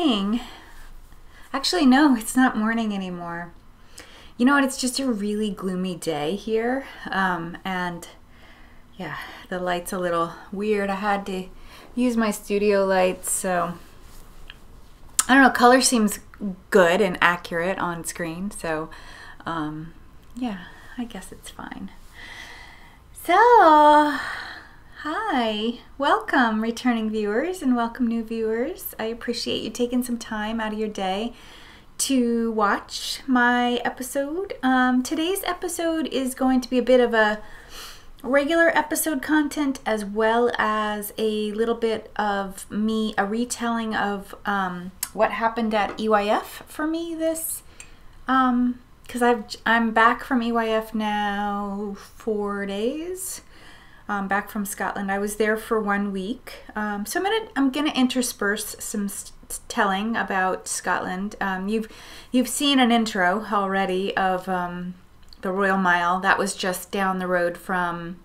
morning. Actually, no, it's not morning anymore. You know what? It's just a really gloomy day here. And yeah, the light's a little weird. I had to use my studio lights, so I don't know. Color seems good and accurate on screen, so yeah, I guess it's fine. So, hi, welcome returning viewers and welcome new viewers. I appreciate you taking some time out of your day to watch my episode. Today's episode is going to be a bit of a regular episode content as well as a little bit of me, a retelling of what happened at EYF for me this, because I'm back from EYF now 4 days. Back from Scotland. I was there for 1 week. So I'm gonna intersperse some telling about Scotland. You've seen an intro already of the Royal Mile. That was just down the road from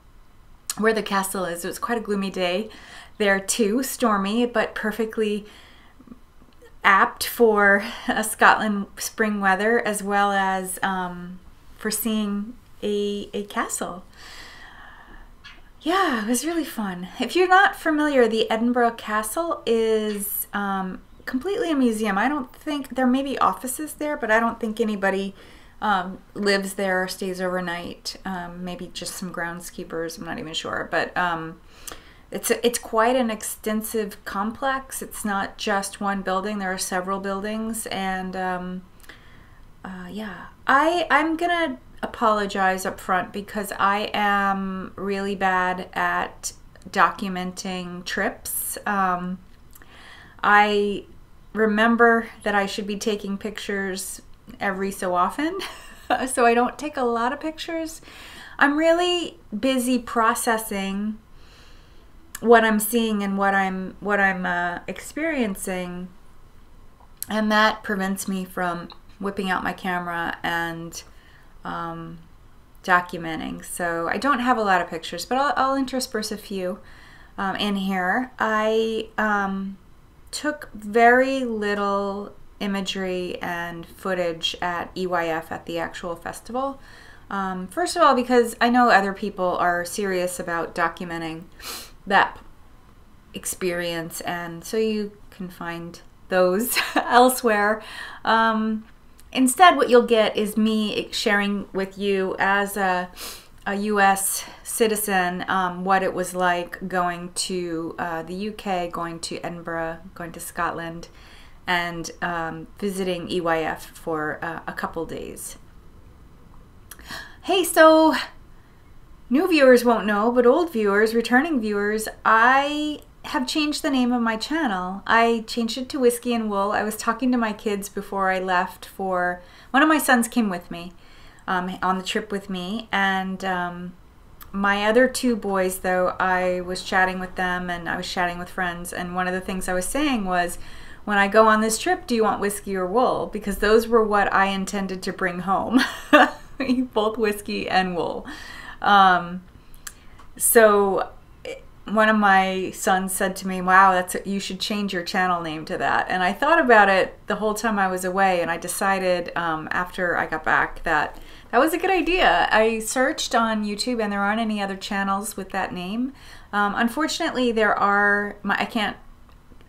where the castle is. It was quite a gloomy day there too, stormy, but perfectly apt for Scotland spring weather, as well as for seeing a castle. Yeah, it was really fun. If you're not familiar, the Edinburgh Castle is completely a museum. I don't think, there may be offices there, but I don't think anybody lives there or stays overnight. Maybe just some groundskeepers, I'm not even sure. But it's quite an extensive complex. It's not just one building, there are several buildings. And yeah, I'm gonna apologize up front because I am really bad at documenting trips. I remember that I should be taking pictures every so often, so I don't take a lot of pictures. I'm really busy processing what I'm seeing and what I'm experiencing, and that prevents me from whipping out my camera and documenting. So I don't have a lot of pictures, but I'll intersperse a few in here. I took very little imagery and footage at EYF, at the actual festival. First of all, because I know other people are serious about documenting that experience, and so you can find those elsewhere. Instead, what you'll get is me sharing with you as a US citizen what it was like going to the UK, going to Edinburgh, going to Scotland, and visiting EYF for a couple days. Hey, so new viewers won't know, but old viewers, returning viewers, I have changed the name of my channel. I changed it to Whisky and Wool. I was talking to my kids before I left for, one of my sons came with me on the trip with me, and my other two boys, though, I was chatting with them and I was chatting with friends, and one of the things I was saying was, when I go on this trip, do you want whiskey or wool? Because those were what I intended to bring home, both whiskey and wool. So one of my sons said to me, wow, you should change your channel name to that. And I thought about it the whole time I was away, and I decided after I got back that that was a good idea. I searched on YouTube and there aren't any other channels with that name. Unfortunately, there are,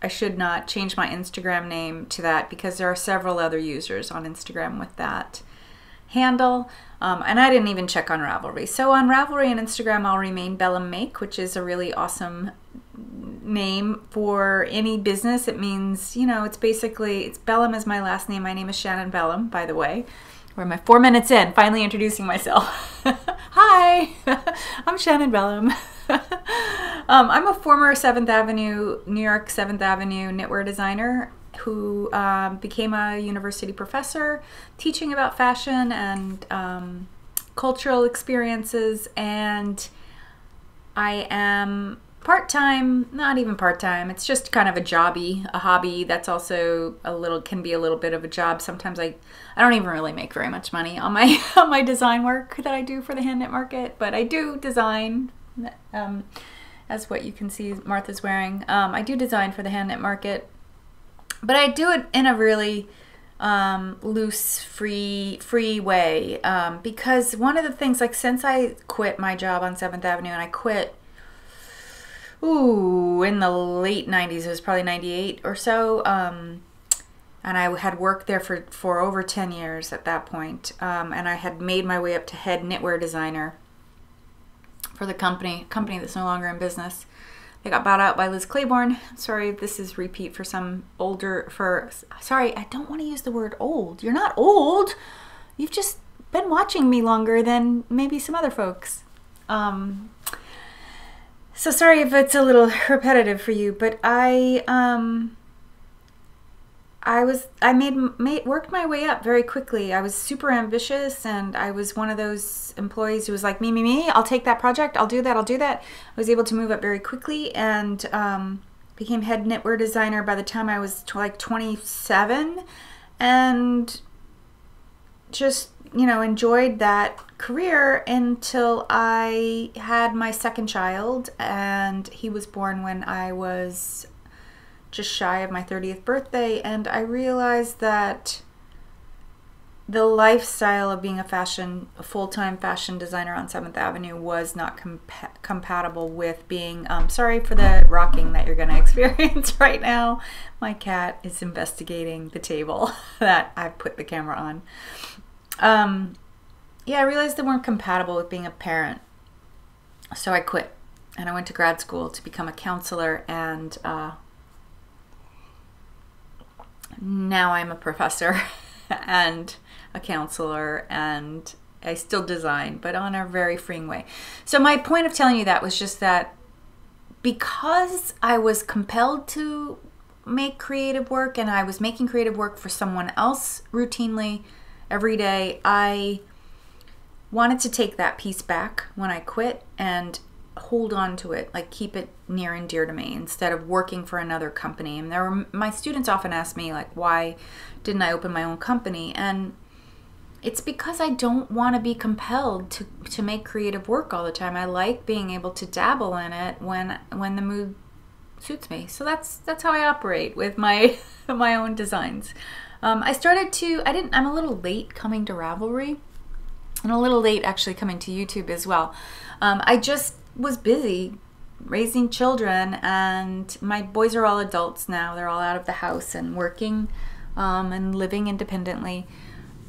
I should not change my Instagram name to that because there are several other users on Instagram with that handle. And I didn't even check on Ravelry. So on Ravelry and Instagram, I'll remain Bellum Make, which is a really awesome name for any business. It means, you know, it's basically, Bellum is my last name. My name is Shannon Bellum, by the way. We're my 4 minutes in, finally introducing myself. Hi, I'm Shannon Bellum. I'm a former 7th Avenue, New York 7th Avenue knitwear designer who became a university professor teaching about fashion and cultural experiences, and I am part-time, not even part-time, it's just kind of a hobby that's also can be a little bit of a job. Sometimes I don't even really make very much money on my on my design work that I do for the hand knit market, but I do design, as what you can see Martha's wearing. I do design for the hand knit market but I do it in a really loose, free way, because one of the things, like, since I quit my job on 7th Avenue, and I quit in the late 90s, it was probably 98 or so, and I had worked there for over 10 years at that point, and I had made my way up to head knitwear designer for the company that's no longer in business. They got bought out by Liz Claiborne. Sorry if this is repeat for some sorry, I don't want to use the word old. You're not old. You've just been watching me longer than maybe some other folks. So sorry if it's a little repetitive for you, but I worked my way up very quickly. I was super ambitious, and I was one of those employees who was like, me, I'll take that project, I'll do that. I was able to move up very quickly, and became head knitwear designer by the time I was like 27, and just, you know, enjoyed that career until I had my second child, and he was born when I was just shy of my 30th birthday, and I realized that the lifestyle of being a full-time fashion designer on 7th Avenue was not compatible with being, sorry for the rocking that you're going to experience right now. My cat is investigating the table that I've put the camera on. Yeah, I realized they weren't compatible with being a parent, so I quit, and I went to grad school to become a counselor, and now I'm a professor and a counselor, and I still design, but on a very freeing way. So my point of telling you that was just that because I was compelled to make creative work, and I was making creative work for someone else routinely every day, I wanted to take that piece back when I quit and hold on to it, like keep it near and dear to me instead of working for another company. And my students often ask me, like, why didn't I open my own company? And it's because I don't want to be compelled to make creative work all the time. I like being able to dabble in it when the mood suits me. So that's how I operate with my my own designs. I'm a little late coming to Ravelry, and a little late actually coming to YouTube as well. I just was busy raising children, and my boys are all adults now. They're all out of the house and working and living independently.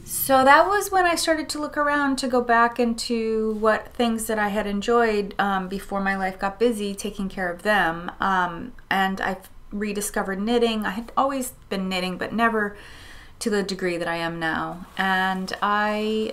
So that was when I started to look around to go back into what things that I had enjoyed before my life got busy taking care of them. And I've rediscovered knitting. I had always been knitting, but never to the degree that I am now. And I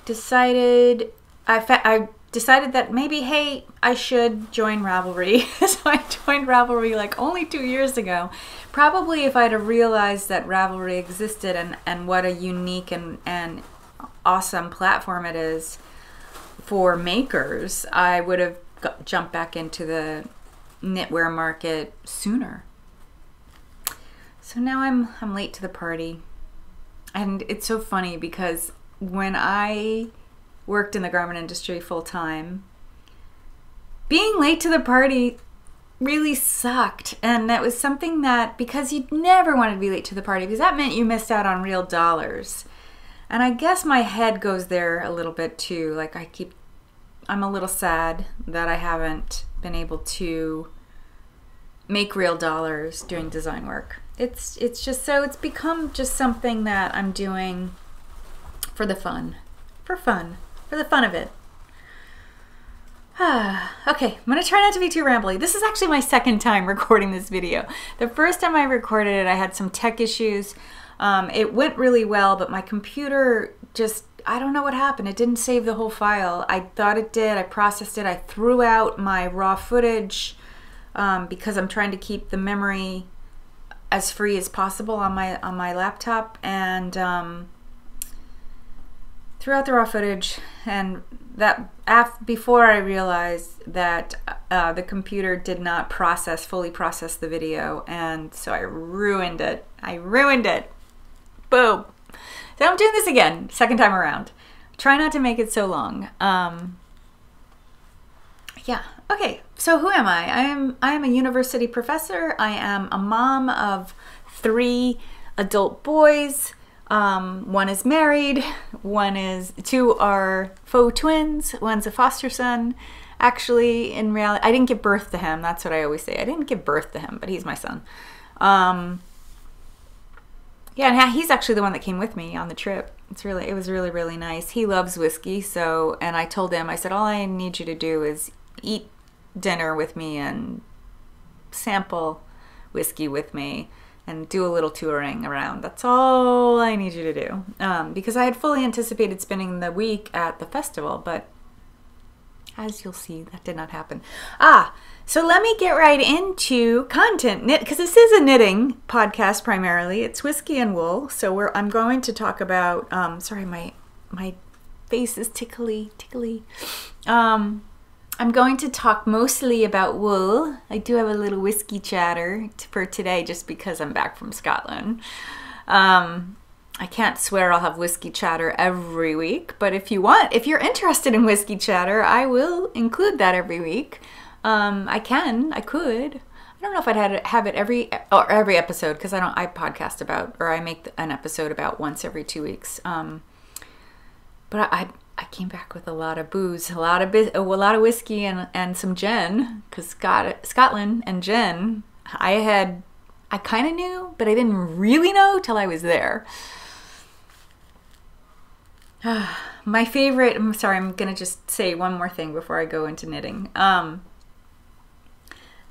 decided that maybe, hey, I should join Ravelry. So I joined Ravelry like only 2 years ago. Probably if I'd have realized that Ravelry existed and what a unique and awesome platform it is for makers, I would have jumped back into the knitwear market sooner. So now I'm late to the party. And it's so funny because when I worked in the garment industry full time, being late to the party really sucked. And that was something that, because you never wanted to be late to the party, because that meant you missed out on real dollars. And I guess my head goes there a little bit too. Like I'm a little sad that I haven't been able to make real dollars doing design work. It's become just something that I'm doing for the fun. For the fun of it. Okay, I'm gonna try not to be too rambly. This is actually my second time recording this video. The first time I recorded it, I had some tech issues. It went really well, but my computer just, I don't know what happened. It didn't save the whole file. I thought it did. I processed it. I threw out my raw footage because I'm trying to keep the memory as free as possible on my laptop, and threw out the raw footage, and that before I realized that the computer did not fully process the video, and so I ruined it. Boom. So I'm doing this again, second time around. Try not to make it so long. Yeah, Okay, so who am I? I am a university professor. I am a mom of 3 adult boys. One is married, two are faux twins, one's a foster son. Actually, in reality, I didn't give birth to him. That's what I always say. I didn't give birth to him, but he's my son. Yeah, and he's actually the one that came with me on the trip. It was really, really nice. He loves whiskey, and I told him, I said, all I need you to do is eat dinner with me and sample whiskey with me and do a little touring around. That's all I need you to do. Because I had fully anticipated spending the week at the festival, but as you'll see, that did not happen. So let me get right into content, because this is a knitting podcast primarily. It's Whisky and Wool, so I'm going to talk about, sorry, my face is tickly. I'm going to talk mostly about wool. I do have a little whiskey chatter for today just because I'm back from Scotland. I can't swear I'll have whiskey chatter every week, but if you're interested in whiskey chatter, I will include that every week. I could. I don't know if I'd have it every episode, because I podcast about, or I make an episode about once every 2 weeks. But I came back with a lot of booze, a lot of whiskey and some gin, because Scotland and gin, I kind of knew, but I didn't really know till I was there. My favorite, I'm sorry, I'm going to just say one more thing before I go into knitting. My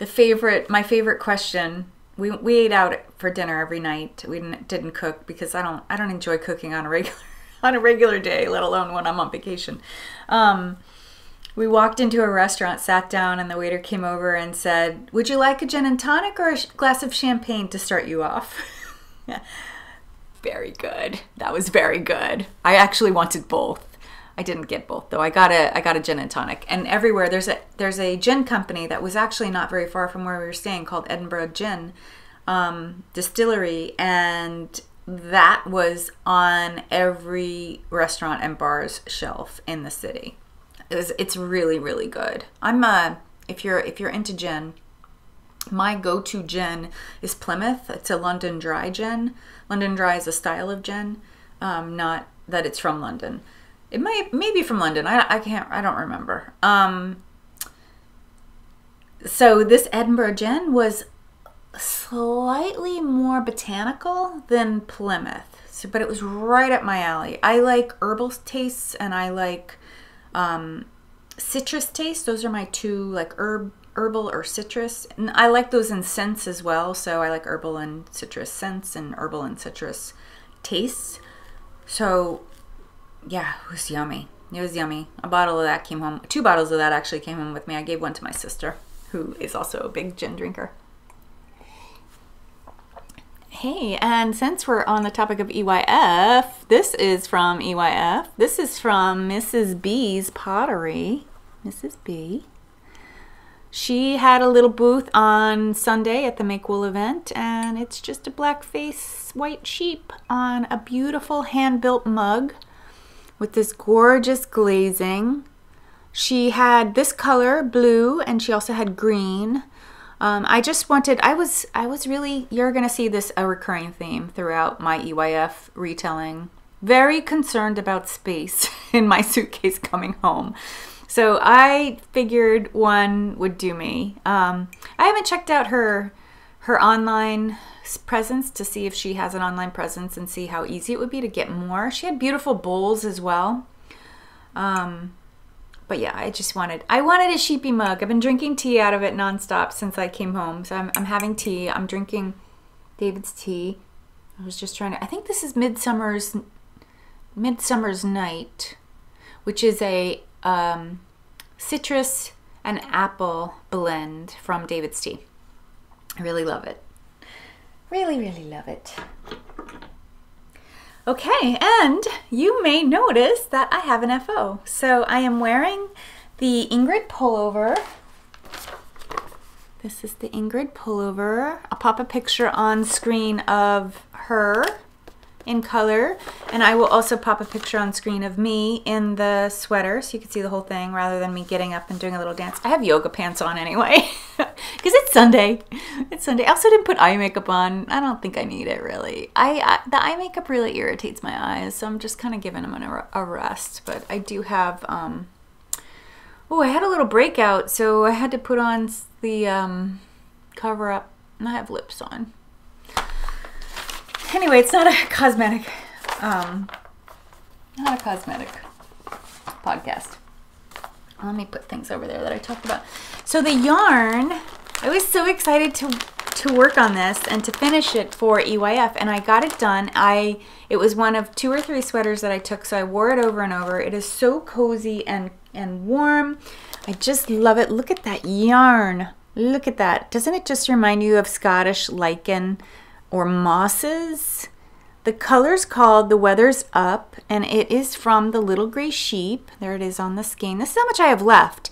favorite question, we ate out for dinner every night. We didn't cook because I don't enjoy cooking on a regular day, let alone when I'm on vacation. We walked into a restaurant, sat down, and the waiter came over and said, "Would you like a gin and tonic or a glass of champagne to start you off?" Very good. That was very good. I actually wanted both. I didn't get both though. I got a gin and tonic. And everywhere there's a gin company that was actually not very far from where we were staying, called Edinburgh Gin Distillery, and that was on every restaurant and bar's shelf in the city. It's really, really good. If you're into gin, my go-to gin is Plymouth. It's a London Dry gin. London Dry is a style of gin, not that it's from London. It may be from London. I don't remember. So this Edinburgh gin was slightly more botanical than Plymouth, but it was right up my alley. I like herbal tastes and I like citrus tastes. Those are my two, like herbal or citrus. And I like those in scents as well. So I like herbal and citrus scents and herbal and citrus tastes. So yeah, it was yummy. It was yummy. A bottle of that came home. 2 bottles of that actually came home with me. I gave one to my sister, who is also a big gin drinker. Hey, and since we're on the topic of EYF, this is from EYF. This is from Mrs. B's Pottery. Mrs. B. She had a little booth on Sunday at the Make Wool event, and it's just a black face white sheep on a beautiful hand-built mug with this gorgeous glazing. She had this color, blue, and she also had green. I was really, you're going to see this a recurring theme throughout my EYF retelling. Very concerned about space in my suitcase coming home. So I figured one would do me. I haven't checked out her online presence to see if she has an online presence and see how easy it would be to get more. She had beautiful bowls as well. But yeah, I wanted a sheepy mug. I've been drinking tea out of it nonstop since I came home. So I'm having tea. I'm drinking David's tea. I was just trying to, I think this is Midsummer's Night, which is a citrus and apple blend from David's Tea. I really love it. Really, really love it. Okay, and you may notice that I have an FO. So I am wearing the Ingrid Pullover. This is the Ingrid Pullover. I'll pop a picture on screen of her in color, and I will also pop a picture on screen of me in the sweater so you can see the whole thing rather than me getting up and doing a little dance. I have yoga pants on anyway because it's Sunday. It's Sunday. I also didn't put eye makeup on. I don't think I need it really. The eye makeup really irritates my eyes, so I'm just kind of giving them a rest. But I do have, oh, I had a little breakout, so I had to put on the cover up, and I have lips on. Anyway, it's not a cosmetic podcast. Let me put things over there that I talked about. So the yarn, I was so excited to work on this and to finish it for EYF, and I got it done. It was one of 2 or 3 sweaters that I took, so I wore it over and over. It is so cozy and warm. I just love it. Look at that yarn. Look at that. Doesn't it just remind you of Scottish lichen or mosses? The color's called The Weather's Up, and it is from the Little Grey Sheep. There it is on the skein. This is how much I have left.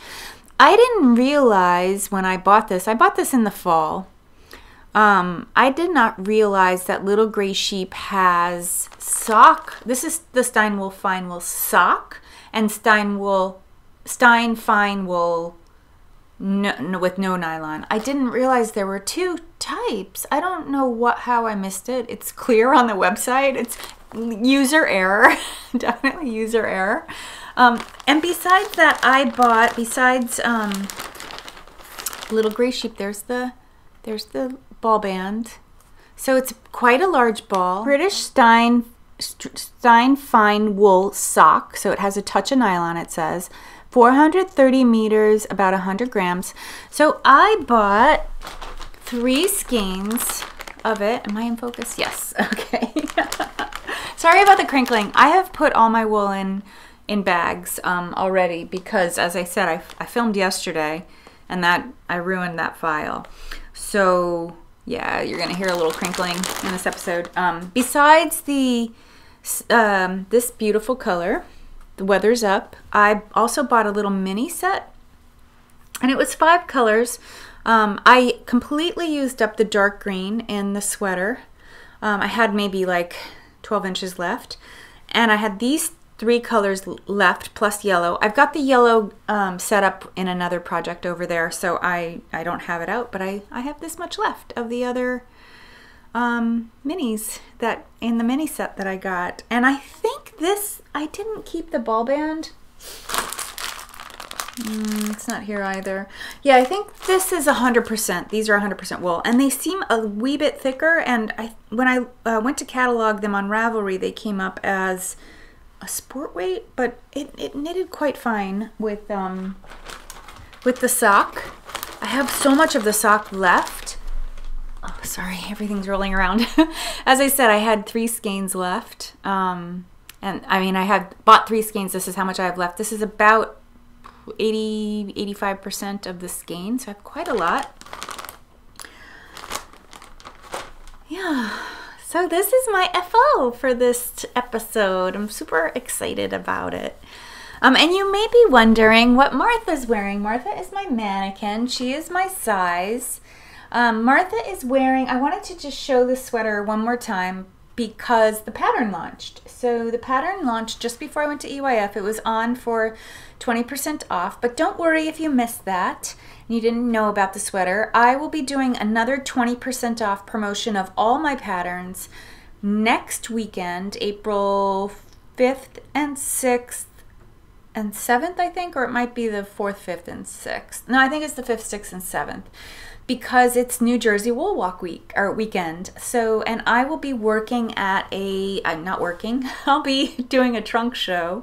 I didn't realize when I bought this in the fall. I did not realize that Little Grey Sheep has sock. This is the Stein Wool Fine Wool sock and Stein Fine Wool with no nylon. I didn't realize there were 2 types. I don't know how I missed it. It's clear on the website. It's user error. Definitely user error. And besides that, I bought, besides Little Grey Sheep, there's the ball band. So it's quite a large ball. British Stein Fine Wool sock. So it has a touch of nylon, it says. 430 meters, about 100 grams. So I bought 3 skeins of it. Am I in focus? Yes. Okay. Sorry about the crinkling. I have put all my wool in bags already because, as I said, I filmed yesterday and that I ruined that file. So yeah, you're gonna hear a little crinkling in this episode. Besides this beautiful color, The Weather's Up, I also bought a little mini set, and it was 5 colors. I completely used up the dark green in the sweater. I had maybe like 12 inches left, and I had these 3 colors left plus yellow. I've got the yellow set up in another project over there, so I don't have it out, but I have this much left of the other minis that in the mini set that I got. And I think this, I didn't keep the ball band. It's not here either. Yeah, I think this is 100%. These are 100% wool, and they seem a wee bit thicker. And when I went to catalog them on Ravelry, they came up as a sport weight, but it knitted quite fine with the sock. I have so much of the sock left. Oh, sorry, everything's rolling around. As I said, I had 3 skeins left. And I mean, I had bought 3 skeins. This is how much I have left. This is about 85% of the skein, so I have quite a lot. Yeah, so this is my FO for this episode. I'm super excited about it. And you may be wondering what Martha's wearing. Martha is my mannequin. She is my size. Martha is wearing, I wanted to just show the sweater one more time because the pattern launched. So the pattern launched just before I went to EYF. It was on for 20% off, but don't worry if you missed that and you didn't know about the sweater. I will be doing another 20% off promotion of all my patterns next weekend, April 5th and 6th and 7th, I think, or it might be the 4th, 5th, and 6th. No, I think it's the 5th, 6th, and 7th. Because it's New Jersey Wool Walk week or weekend. So, and I will be working at not working, I'll be doing a trunk show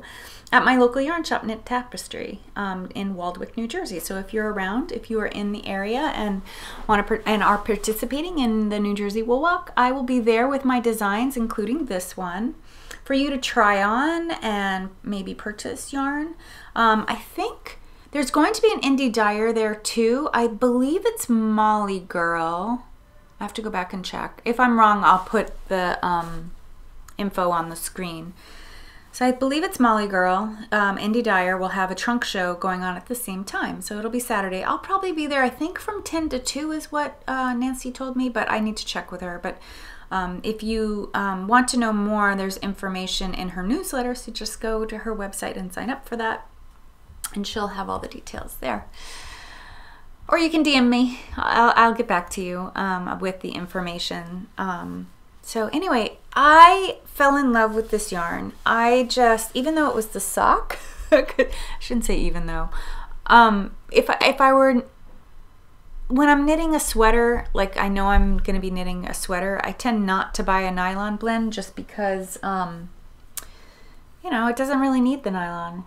at my local yarn shop, Knit Tapestry, in Waldwick, New Jersey. So if you're around, if you are in the area and and are participating in the New Jersey Wool Walk, I will be there with my designs, including this one, for you to try on and maybe purchase yarn. I think there's going to be an indie dyer there too. I believe it's Molly Girl. I have to go back and check. If I'm wrong, I'll put the info on the screen. So I believe it's Molly Girl. Indie Dyer will have a trunk show going on at the same time. So it'll be Saturday. I'll probably be there, I think from 10 to 2 is what Nancy told me, but I need to check with her. But If you want to know more, there's information in her newsletter, so just go to her website and sign up for that, and she'll have all the details there. Or you can DM me. I'll get back to you with the information. So anyway, I fell in love with this yarn. Even though it was the sock, I shouldn't say even though. If I were, when I'm knitting a sweater, like I know I'm going to be knitting a sweater, I tend not to buy a nylon blend just because, you know, it doesn't really need the nylon.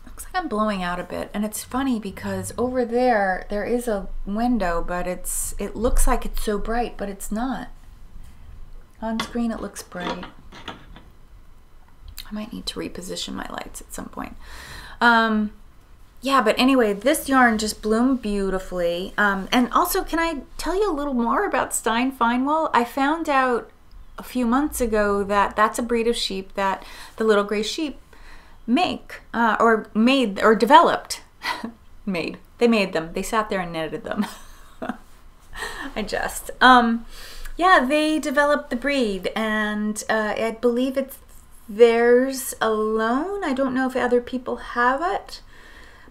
Looks like I'm blowing out a bit, and it's funny because over there is a window, but it looks like it's so bright, but it's not. On screen it looks bright. I might need to reposition my lights at some point. Yeah, but anyway, this yarn just bloomed beautifully. And also, can I tell you a little more about Stein Fine Wool? I found out a few months ago that that's a breed of sheep that the Little Grey Sheep make, or developed. They made them. They sat there and knitted them. I just. Yeah, they developed the breed, and I believe it's theirs alone. I don't know if other people have it.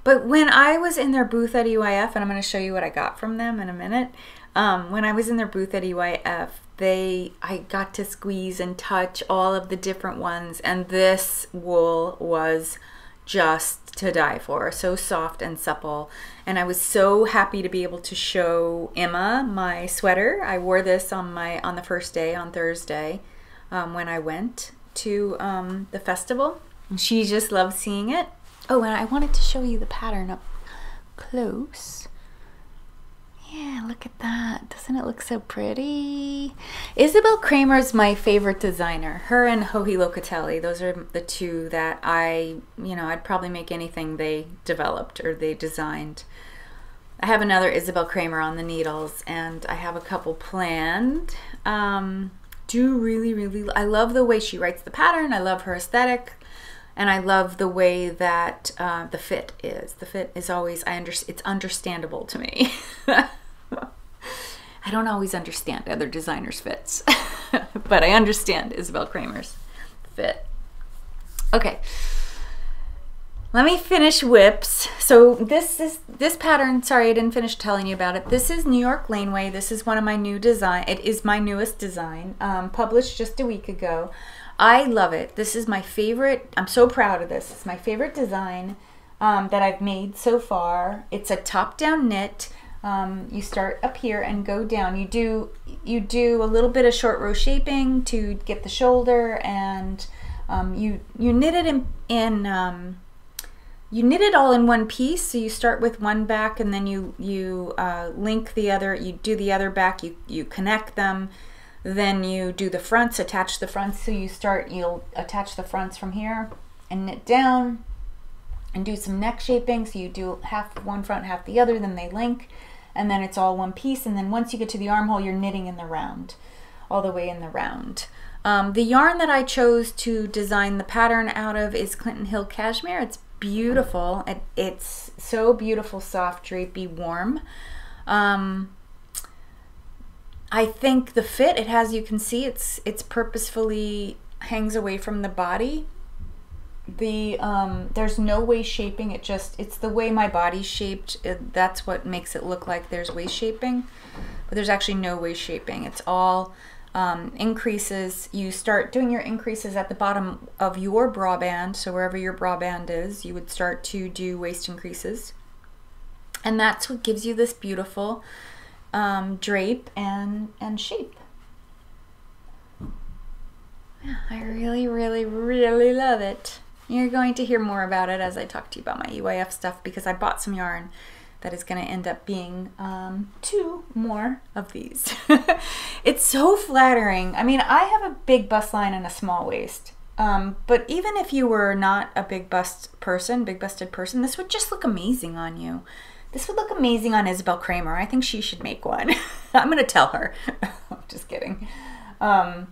But when I was in their booth at EYF, and I'm going to show you what I got from them in a minute. When I was in their booth at EYF, I got to squeeze and touch all of the different ones, and this wool was just to die for. So soft and supple, and I was so happy to be able to show Emma my sweater. I wore this on the first day, on Thursday, when I went to the festival. She just loved seeing it. Oh, and I wanted to show you the pattern up close. Yeah, look at that. Doesn't it look so pretty? Isabell Kraemer is my favorite designer. Her and Joji Locatelli, those are the two that I'd probably make anything they developed or they designed. I have another Isabell Kraemer on the needles, and I have a couple planned. I love the way she writes the pattern. I love her aesthetic. And I love the way that the fit is. The fit is always, it's understandable to me. I don't always understand other designers' fits, but I understand Isabell Kraemer's fit. Okay, let me finish whips. So this pattern, sorry I didn't finish telling you about it. This is New York Laneway. This is one of my new design. It is my newest design, published just a week ago. I love it. This is my favorite. I'm so proud of this. It's my favorite design that I've made so far. It's a top-down knit. You start up here and go down. You do a little bit of short row shaping to get the shoulder, and you knit it you knit it all in one piece. So you start with one back, and then you link the other. You do the other back. You connect them. Then you do the fronts, attach the fronts. So you'll attach the fronts from here and knit down and do some neck shaping. So you do half one front, half the other, then they link, and then it's all one piece. And then once you get to the armhole, you're knitting in the round, all the way in the round. The yarn that I chose to design the pattern out of is Clinton Hill Cashmere. It's beautiful. It's so beautiful, soft, drapey, warm. I think the fit it has, you can see it's purposefully hangs away from the body. There's no waist shaping. It's the way my body's shaped. That's what makes it look like there's waist shaping, but there's actually no waist shaping. It's all increases. You start doing your increases at the bottom of your bra band. So wherever your bra band is, you would start to do waist increases, and that's what gives you this beautiful drape and shape. Yeah, I really, really, really love it. You're going to hear more about it as I talk to you about my EYF stuff, because I bought some yarn that is going to end up being 2 more of these. It's so flattering. I mean, I have a big bust line and a small waist, but even if you were not a big busted person, this would just look amazing on you. This would look amazing on Isabell Kraemer. I think she should make one. I'm going to tell her. Just kidding. But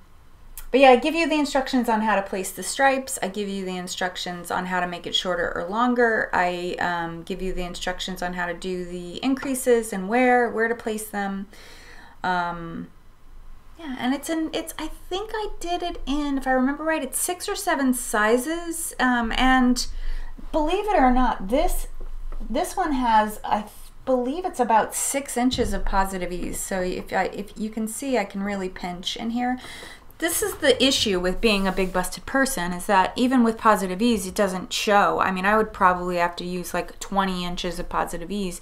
yeah, I give you the instructions on how to place the stripes. I give you the instructions on how to make it shorter or longer. I give you the instructions on how to do the increases and where to place them. Yeah, and I think I did it in, if I remember right, it's 6 or 7 sizes. And believe it or not, this one has, I believe it's about 6 inches of positive ease. So if you can see, I can really pinch in here. This is the issue with being a big busted person, is that even with positive ease, it doesn't show. I mean, I would probably have to use like 20 inches of positive ease,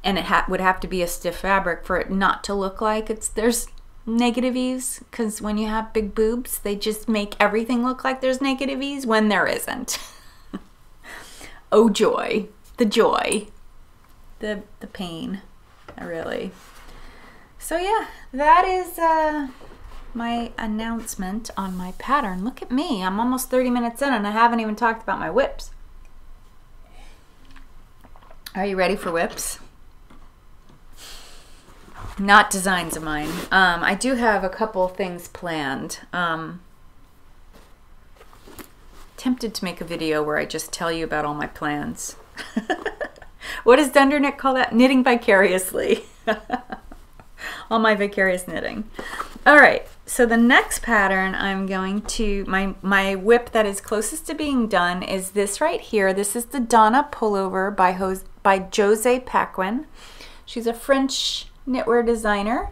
and it would have to be a stiff fabric for it not to look like there's negative ease, because when you have big boobs, they just make everything look like there's negative ease when there isn't. Oh joy, the joy, the pain, really. So yeah, that is my announcement on my pattern. Look at me, I'm almost 30 minutes in and I haven't even talked about my whips. Are you ready for whips? Not designs of mine. I do have a couple things planned. Tempted to make a video where I just tell you about all my plans. What does Dunderknit call that? Knitting vicariously. All my vicarious knitting. All right, so the next pattern I'm going to, my whip that is closest to being done is this right here. This is the Donna pullover by Josée Paquin. She's a French knitwear designer.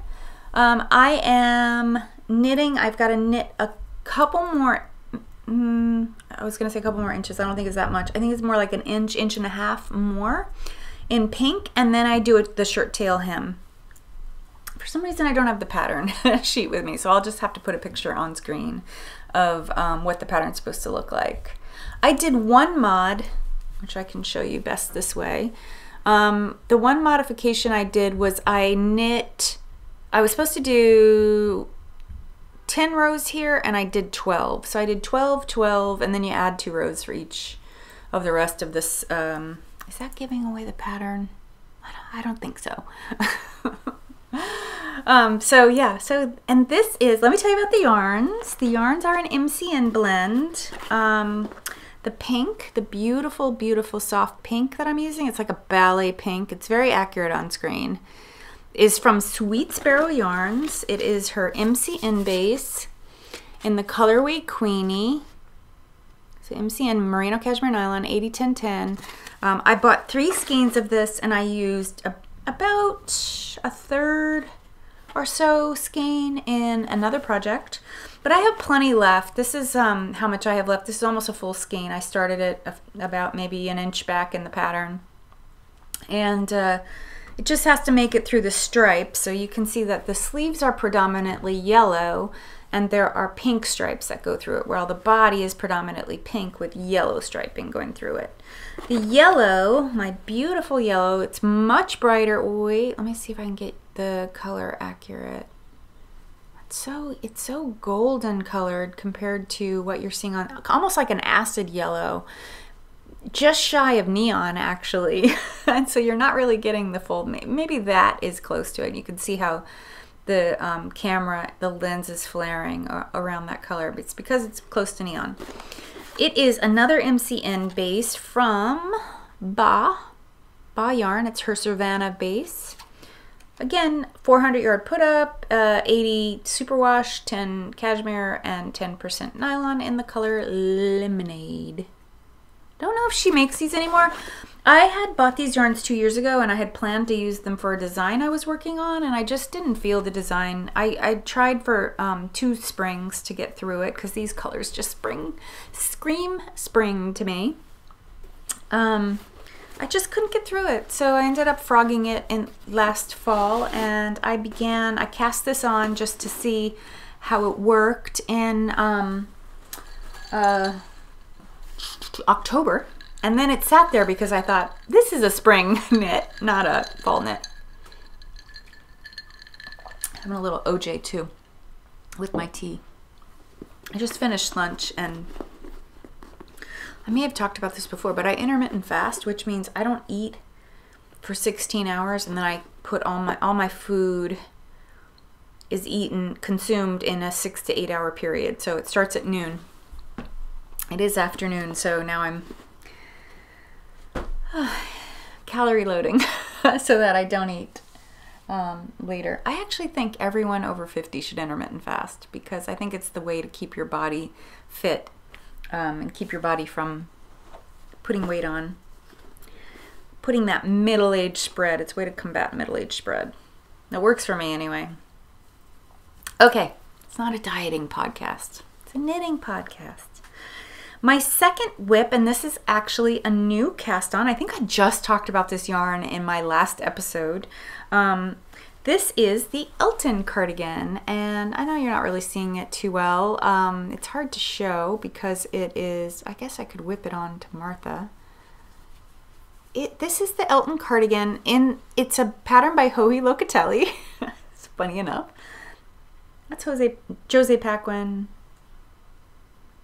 I am knitting, I've got to knit a couple more, I was going to say a couple more inches. I don't think it's that much. I think it's more like an inch, inch and a half more in pink, and then I do the shirt tail hem. For some reason I don't have the pattern sheet with me, so I'll just have to put a picture on screen of what the pattern's supposed to look like. I did one mod, which I can show you best this way. The one modification I did was I was supposed to do 10 rows here, and I did 12. So I did 12, 12, and then you add 2 rows for each of the rest of this. Is that giving away the pattern? I don't think so. So yeah, and this is, let me tell you about the yarns. The yarns are an MCN blend. The pink, the beautiful, beautiful soft pink that I'm using, it's like a ballet pink. It's very accurate on screen. Is from Sweet Sparrow Yarns. It is her MCN base in the colorway Queenie. So MCN Merino Cashmere Nylon 80-10-10. I bought 3 skeins of this, and I used about 1/3 or so skein in another project, but I have plenty left. This is how much I have left. This is almost a full skein. I started it about maybe an inch back in the pattern, and it just has to make it through the stripes. So you can see that the sleeves are predominantly yellow, and there are pink stripes that go through it, while the body is predominantly pink with yellow striping going through it. The yellow, my beautiful yellow, it's much brighter. Wait, let me see if I can get the color accurate. It's so golden colored compared to what you're seeing on, almost like an acid yellow, just shy of neon actually. And so you're not really getting the full, maybe that is close to it. You can see how the camera, the lens is flaring around that color, but it's because it's close to neon. It is another MCN base from Baah Yarn. It's her Savannah base. Again, 400 yard put up, 80 superwash, 10 cashmere, and 10% nylon in the color Lemonade. Don't know if she makes these anymore. I had bought these yarns 2 years ago, and I had planned to use them for a design I was working on, and I just didn't feel the design. I tried for 2 springs to get through it, because these colors just scream spring to me. I just couldn't get through it, so I ended up frogging it in last fall, and I cast this on just to see how it worked in October, and then it sat there because I thought, this is a spring knit, not a fall knit. I'm having a little OJ too with my tea. I just finished lunch, and I may have talked about this before, but I intermittent fast, which means I don't eat for 16 hours, and then I put all my food is consumed in a 6 to 8 hour period. So it starts at noon. It is afternoon, so now I'm calorie loading so that I don't eat later. I actually think everyone over 50 should intermittent fast because I think it's the way to keep your body fit and keep your body from putting weight on. Putting that middle-age spread. It's a way to combat middle-age spread. That works for me anyway. Okay, it's not a dieting podcast. It's a knitting podcast. My second whip, and this is actually a new cast on. I think I just talked about this yarn in my last episode. This is the Elton Cardigan, and I know you're not really seeing it too well. It's hard to show because it is, I guess I could whip it on to Martha. This is the Elton Cardigan. It's a pattern by Locatelli. It's funny enough. That's Josée Paquin,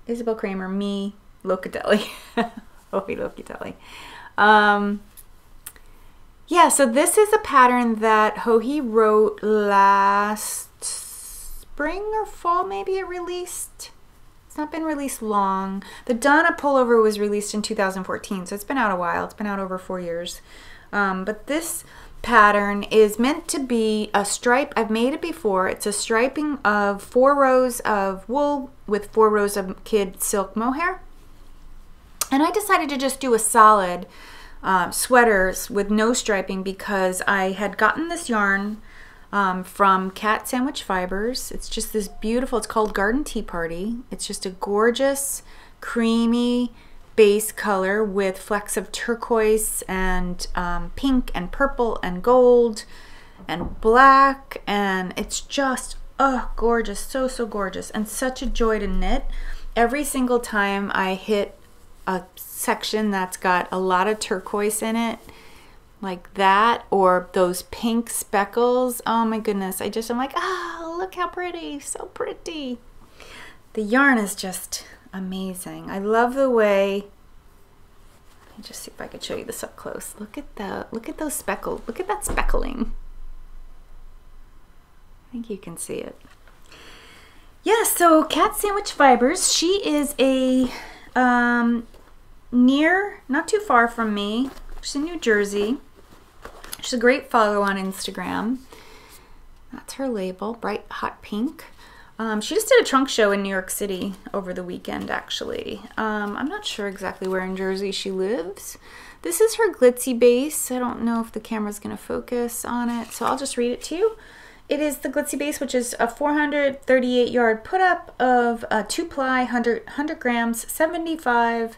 Isabell, Kraemer, me, Locatelli. Locatelli. Yeah, so this is a pattern that Joji wrote last spring or fall, maybe it released. It's not been released long. The Donna pullover was released in 2014, so it's been out a while. It's been out over 4 years. But this pattern is meant to be a stripe. I've made it before. It's a striping of 4 rows of wool with 4 rows of kid silk mohair. And I decided to just do a solid sweaters with no striping because I had gotten this yarn from Cat Sandwich Fibers. It's just this beautiful, it's called Garden Tea Party. It's just a gorgeous, creamy base color with flecks of turquoise and pink and purple and gold and black, and it's just gorgeous, so gorgeous, and such a joy to knit. Every single time I hit a section that's got a lot of turquoise in it, like that, or those pink speckles, oh my goodness, I'm like, look how pretty, so pretty. The yarn is just amazing. I love the way, let me just see if I could show you this up close. Look at those speckles, look at that speckling. I think you can see it. Yeah, so Cat Sandwich Fibers, she is a not too far from me. She's in New Jersey. She's a great follow on Instagram. That's her label, bright hot pink. She just did a trunk show in New York City over the weekend, actually. I'm not sure exactly where in Jersey she lives. This is her glitzy base. I don't know if the camera's going to focus on it, so I'll just read it to you. It is the glitzy base, which is a 438 yard put up of 2-ply, 100 grams, 75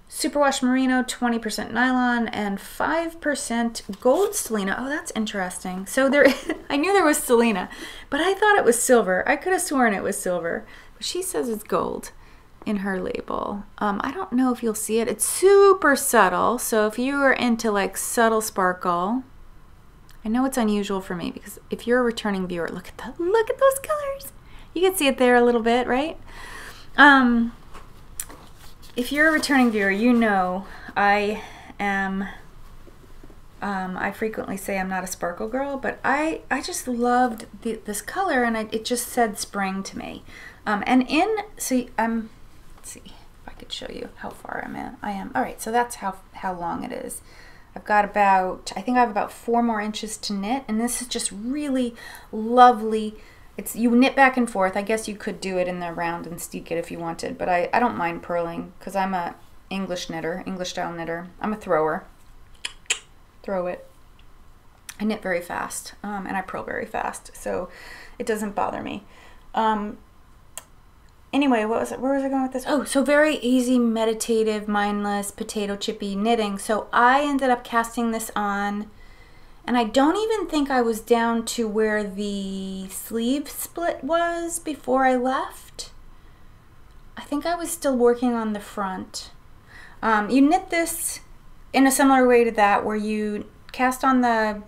superwash merino, 20% nylon, and 5% gold selena. Oh, that's interesting. So there, I knew there was selena, but I thought it was silver. I could have sworn it was silver, but she says it's gold in her label. I don't know if you'll see it. It's super subtle. So if you are into like subtle sparkle, I know it's unusual for me because if you're a returning viewer, look at those colors. You can see it there a little bit, right? If you're a returning viewer, you know I frequently say I'm not a sparkle girl, but I just loved this color, and it just said spring to me. Let's see if I could show you how far I am. All right, so that's how long it is. I've got I think I have about 4 more inches to knit, and this is just really lovely. You knit back and forth. I guess you could do it in the round and steek it if you wanted, but I don't mind purling because I'm a English style knitter. I'm a thrower. Throw it. I knit very fast, and I purl very fast, so it doesn't bother me. Anyway, where was I going with this? Oh, so very easy, meditative, mindless, potato chippy knitting. So I ended up casting this on, and I don't even think I was down to where the sleeve split was before I left. I think I was still working on the front. You knit this in a similar way to that, where you cast on the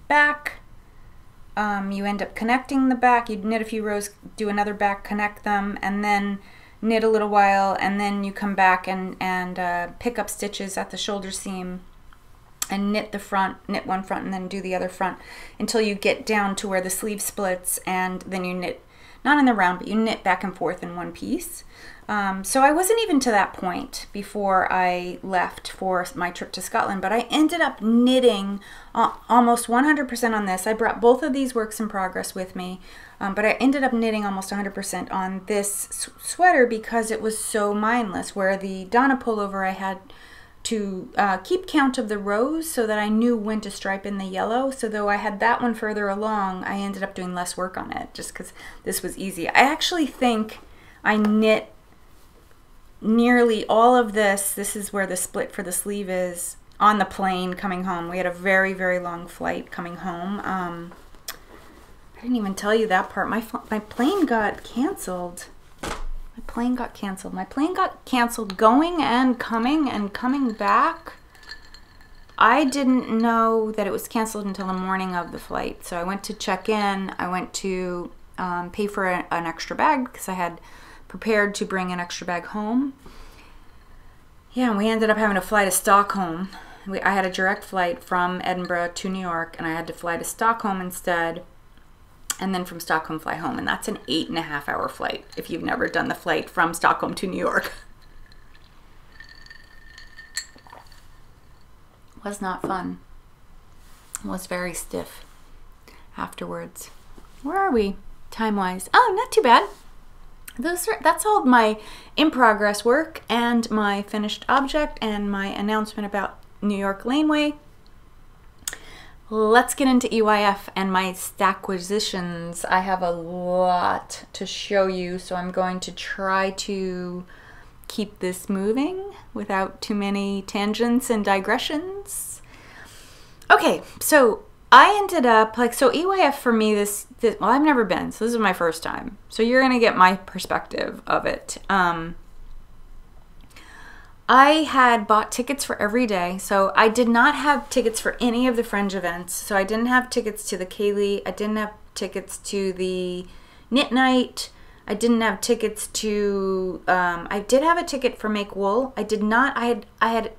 back, you end up connecting the back, you knit a few rows, do another back, connect them, and then knit a little while, and then you come back and pick up stitches at the shoulder seam and knit the front, knit one front, and then do the other front until you get down to where the sleeve splits, and then you knit not in the round, but you knit back and forth in one piece. So I wasn't even to that point before I left for my trip to Scotland, but I ended up knitting almost 100% on this. I brought both of these works in progress with me, but I ended up knitting almost 100% on this sweater because it was so mindless, where the Donna pullover I had to keep count of the rows so that I knew when to stripe in the yellow. So though I had that one further along, I ended up doing less work on it just because this was easy. I actually think I knit nearly all of this. This is where the split for the sleeve is, on the plane coming home. We had a very, very long flight coming home. I didn't even tell you that part. My plane got canceled. My plane got canceled. My plane got canceled going and coming back. I didn't know that it was canceled until the morning of the flight. So I went to check in. I went to pay for an extra bag because I had prepared to bring an extra bag home. Yeah, and we ended up having to fly to Stockholm. I had a direct flight from Edinburgh to New York, and I had to fly to Stockholm instead, and then from Stockholm fly home. And that's an 8.5-hour flight if you've never done the flight from Stockholm to New York. It was not fun. It was very stiff afterwards. Where are we time-wise? Oh, not too bad. That's all my in-progress work and my finished object and my announcement about New York Laneway. Let's get into EYF and my stacquisitions. I have a lot to show you, so I'm going to try to keep this moving without too many tangents and digressions. Okay, so I ended up, so EYF for me, this well, I've never been, so this is my first time. So you're going to get my perspective of it. I had bought tickets for every day, so I did not have tickets for any of the fringe events. So I didn't have tickets to the Kaylee, I didn't have tickets to the Knit Night, I didn't have tickets to, I did have a ticket for Make Wool. I did not, I had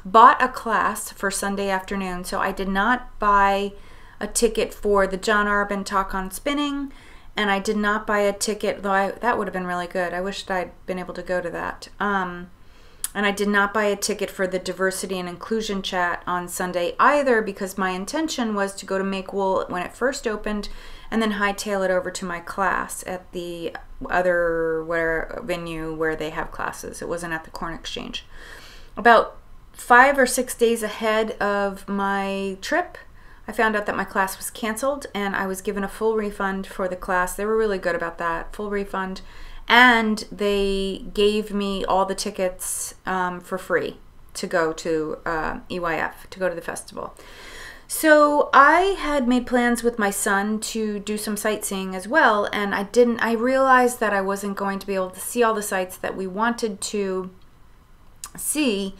bought a class for Sunday afternoon, so I did not buy a ticket for the John Arbon talk on spinning, and I did not buy a ticket, though that would have been really good. I wished I'd been able to go to that. And I did not buy a ticket for the diversity and inclusion chat on Sunday either, because my intention was to go to Make Wool when it first opened and then hightail it over to my class at the other venue where they have classes. It wasn't at the Corn Exchange. About 5 or 6 days ahead of my trip, I found out that my class was canceled, and I was given a full refund for the class. They were really good about that, full refund. And they gave me all the tickets for free to go to EYF, to go to the festival. So I had made plans with my son to do some sightseeing as well, and I realized that I wasn't going to be able to see all the sites that we wanted to see,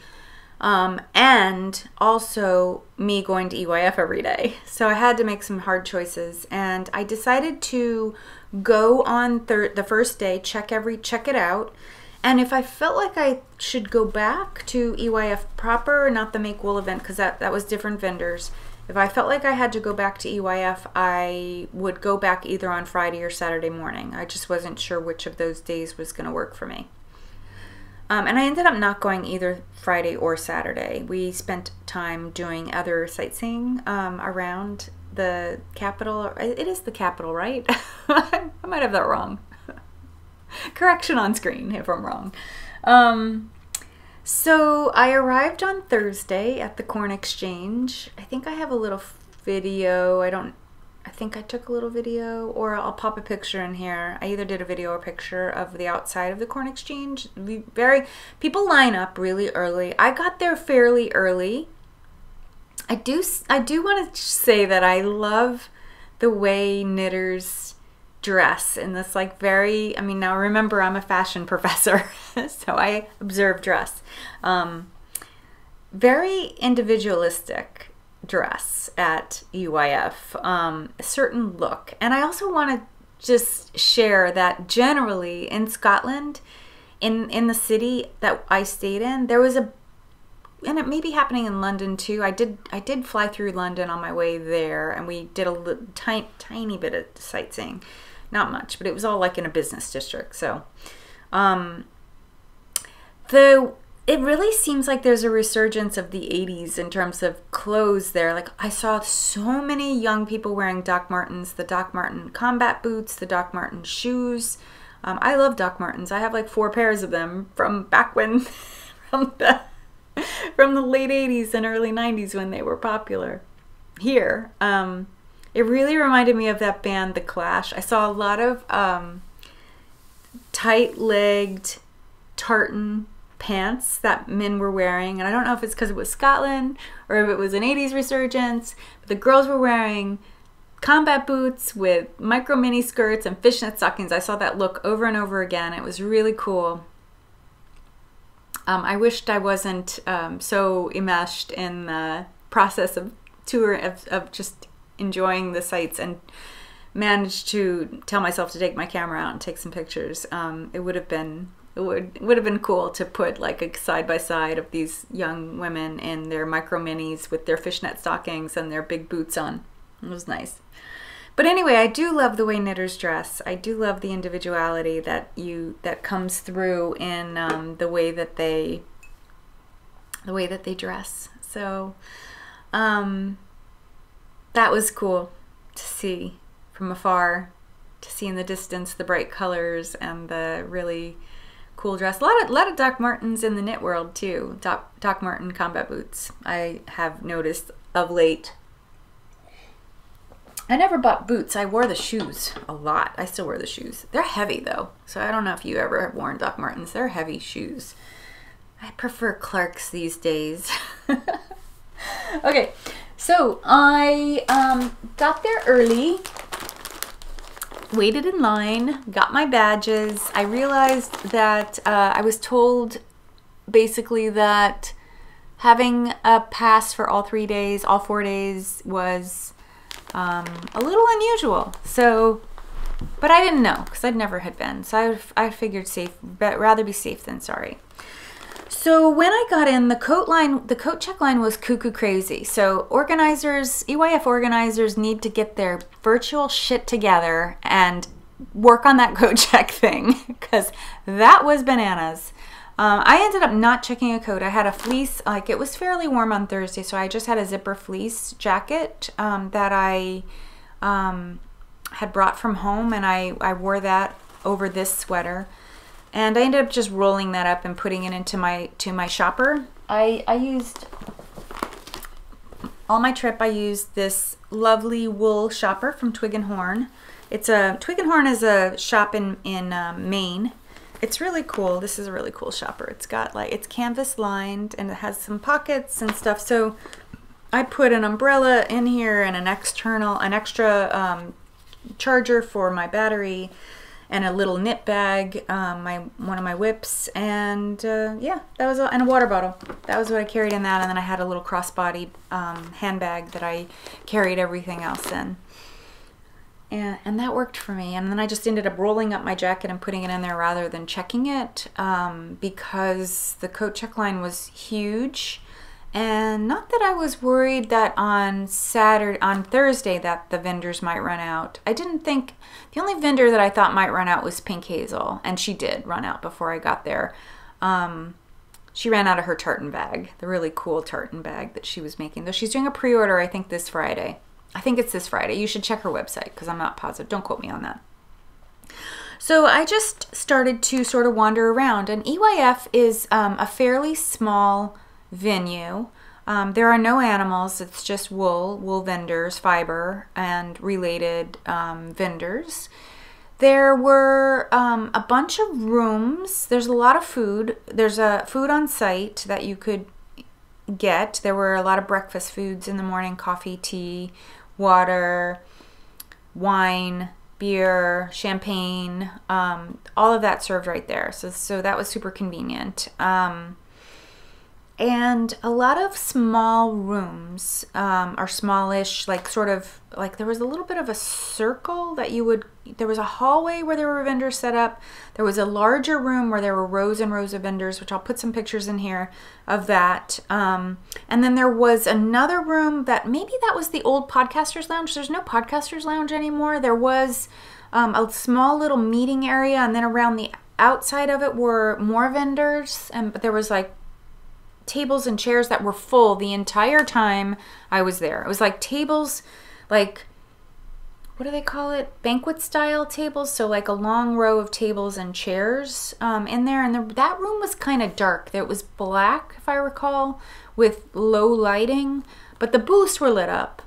and also me going to EYF every day. So I had to make some hard choices, and I decided to go on the first day, check it out, and if I felt like I should go back to EYF proper, not the Make Wool event, because that was different vendors. If I felt like I had to go back to EYF, I would go back either on Friday or Saturday morning. I just wasn't sure which of those days was going to work for me. And I ended up not going either Friday or Saturday. We spent time doing other sightseeing around the capital. It is the capital, right? I might have that wrong. Correction on screen if I'm wrong. So I arrived on Thursday at the Corn Exchange. I think I have a little video. I think I took a little video, or I'll pop a picture in here. I either did a video or picture of the outside of the Corn Exchange. People line up really early. I got there fairly early. I do want to say that I love the way knitters dress in this, like, very, I mean, now remember, I'm a fashion professor, so I observe dress. Very individualistic dress at EYF, a certain look. And I also want to just share that generally in Scotland, in the city that I stayed in, there was and it may be happening in London too. I did fly through London on my way there, and we did a tiny bit of sightseeing. not much, but it was all like in a business district. So it really seems like there's a resurgence of the 80s in terms of clothes there. Like I saw so many young people wearing Doc Martens, the Doc Marten combat boots, the Doc Marten shoes. I love Doc Martens. I have like 4 pairs of them from back when, from the late 80s and early 90s when they were popular here. It really reminded me of that band, The Clash. I saw a lot of tight-legged tartan pants that men were wearing, and I don't know if it's because it was Scotland or if it was an 80s resurgence, but the girls were wearing combat boots with micro mini skirts and fishnet stockings. I saw that look over and over again. It was really cool. I wished I wasn't so enmeshed in the process of of just enjoying the sights and managed to tell myself to take my camera out and take some pictures. It would have been cool to put like a side by side of these young women in their micro minis with their fishnet stockings and their big boots on. It was nice. But anyway, I do love the way knitters dress. I do love the individuality that comes through in the way that they dress. So that was cool to see from afar, to see in the distance the bright colors and the really cool dress. A lot of Doc Martens in the knit world too. Doc Marten combat boots, I have noticed of late. I never bought boots. I wore the shoes a lot. I still wear the shoes. They're heavy though, so I don't know if you ever have worn Doc Martens. They're heavy shoes. I prefer Clarks these days. Okay, so I got there early, waited in line, got my badges. I realized that I was told basically that having a pass for all 4 days was a little unusual. So, but I didn't know because I'd never had been. So I figured rather be safe than sorry. So when I got in, the coat check line was cuckoo crazy. So EYF organizers need to get their virtual shit together and work on that coat check thing because that was bananas. I ended up not checking a coat. I had a fleece, like it was fairly warm on Thursday, so I just had a zipper fleece jacket that I had brought from home, and I wore that over this sweater. And I ended up just rolling that up and putting it into my shopper. I used, all my trip, I used this lovely wool shopper from Twig and Horn. Twig and Horn is a shop in Maine. It's really cool. This is a really cool shopper. It's got it's canvas lined and it has some pockets and stuff. So I put an umbrella in here and an extra charger for my battery, and a little knit bag, one of my whips, and yeah, that was and a water bottle. That was what I carried in that, and then I had a little crossbody handbag that I carried everything else in, and that worked for me. And then I just ended up rolling up my jacket and putting it in there rather than checking it because the coat check line was huge. And not that I was worried that on Thursday that the vendors might run out. I didn't think, the only vendor that I thought might run out was Pink Hazel, and she did run out before I got there. She ran out of her tartan bag, the really cool tartan bag that she was making. Though she's doing a pre-order, I think this Friday. I think it's this Friday. You should check her website because I'm not positive. Don't quote me on that. So I just started to sort of wander around, and EYF is a fairly small venue. There are no animals. It's just wool vendors, fiber, and related vendors. There were a bunch of rooms. There's a lot of food. There's food on site that you could get. There were a lot of breakfast foods in the morning: coffee, tea, water, wine, beer, champagne, all of that served right there. So that was super convenient. And a lot of small rooms, or smallish, sort of, there was a little bit of a circle that there was a hallway where there were vendors set up. There was a larger room where there were rows and rows of vendors, which I'll put some pictures in here of that. And then there was another room that maybe that was the old Podcasters Lounge. There's no Podcasters Lounge anymore. There was a small little meeting area, and then around the outside of it were more vendors, but there was like tables and chairs that were full the entire time I was there. It was like tables, like, what do they call it? Banquet style tables. So like a long row of tables and chairs in there. And that room was kind of dark. It was black, if I recall, with low lighting, but the booths were lit up.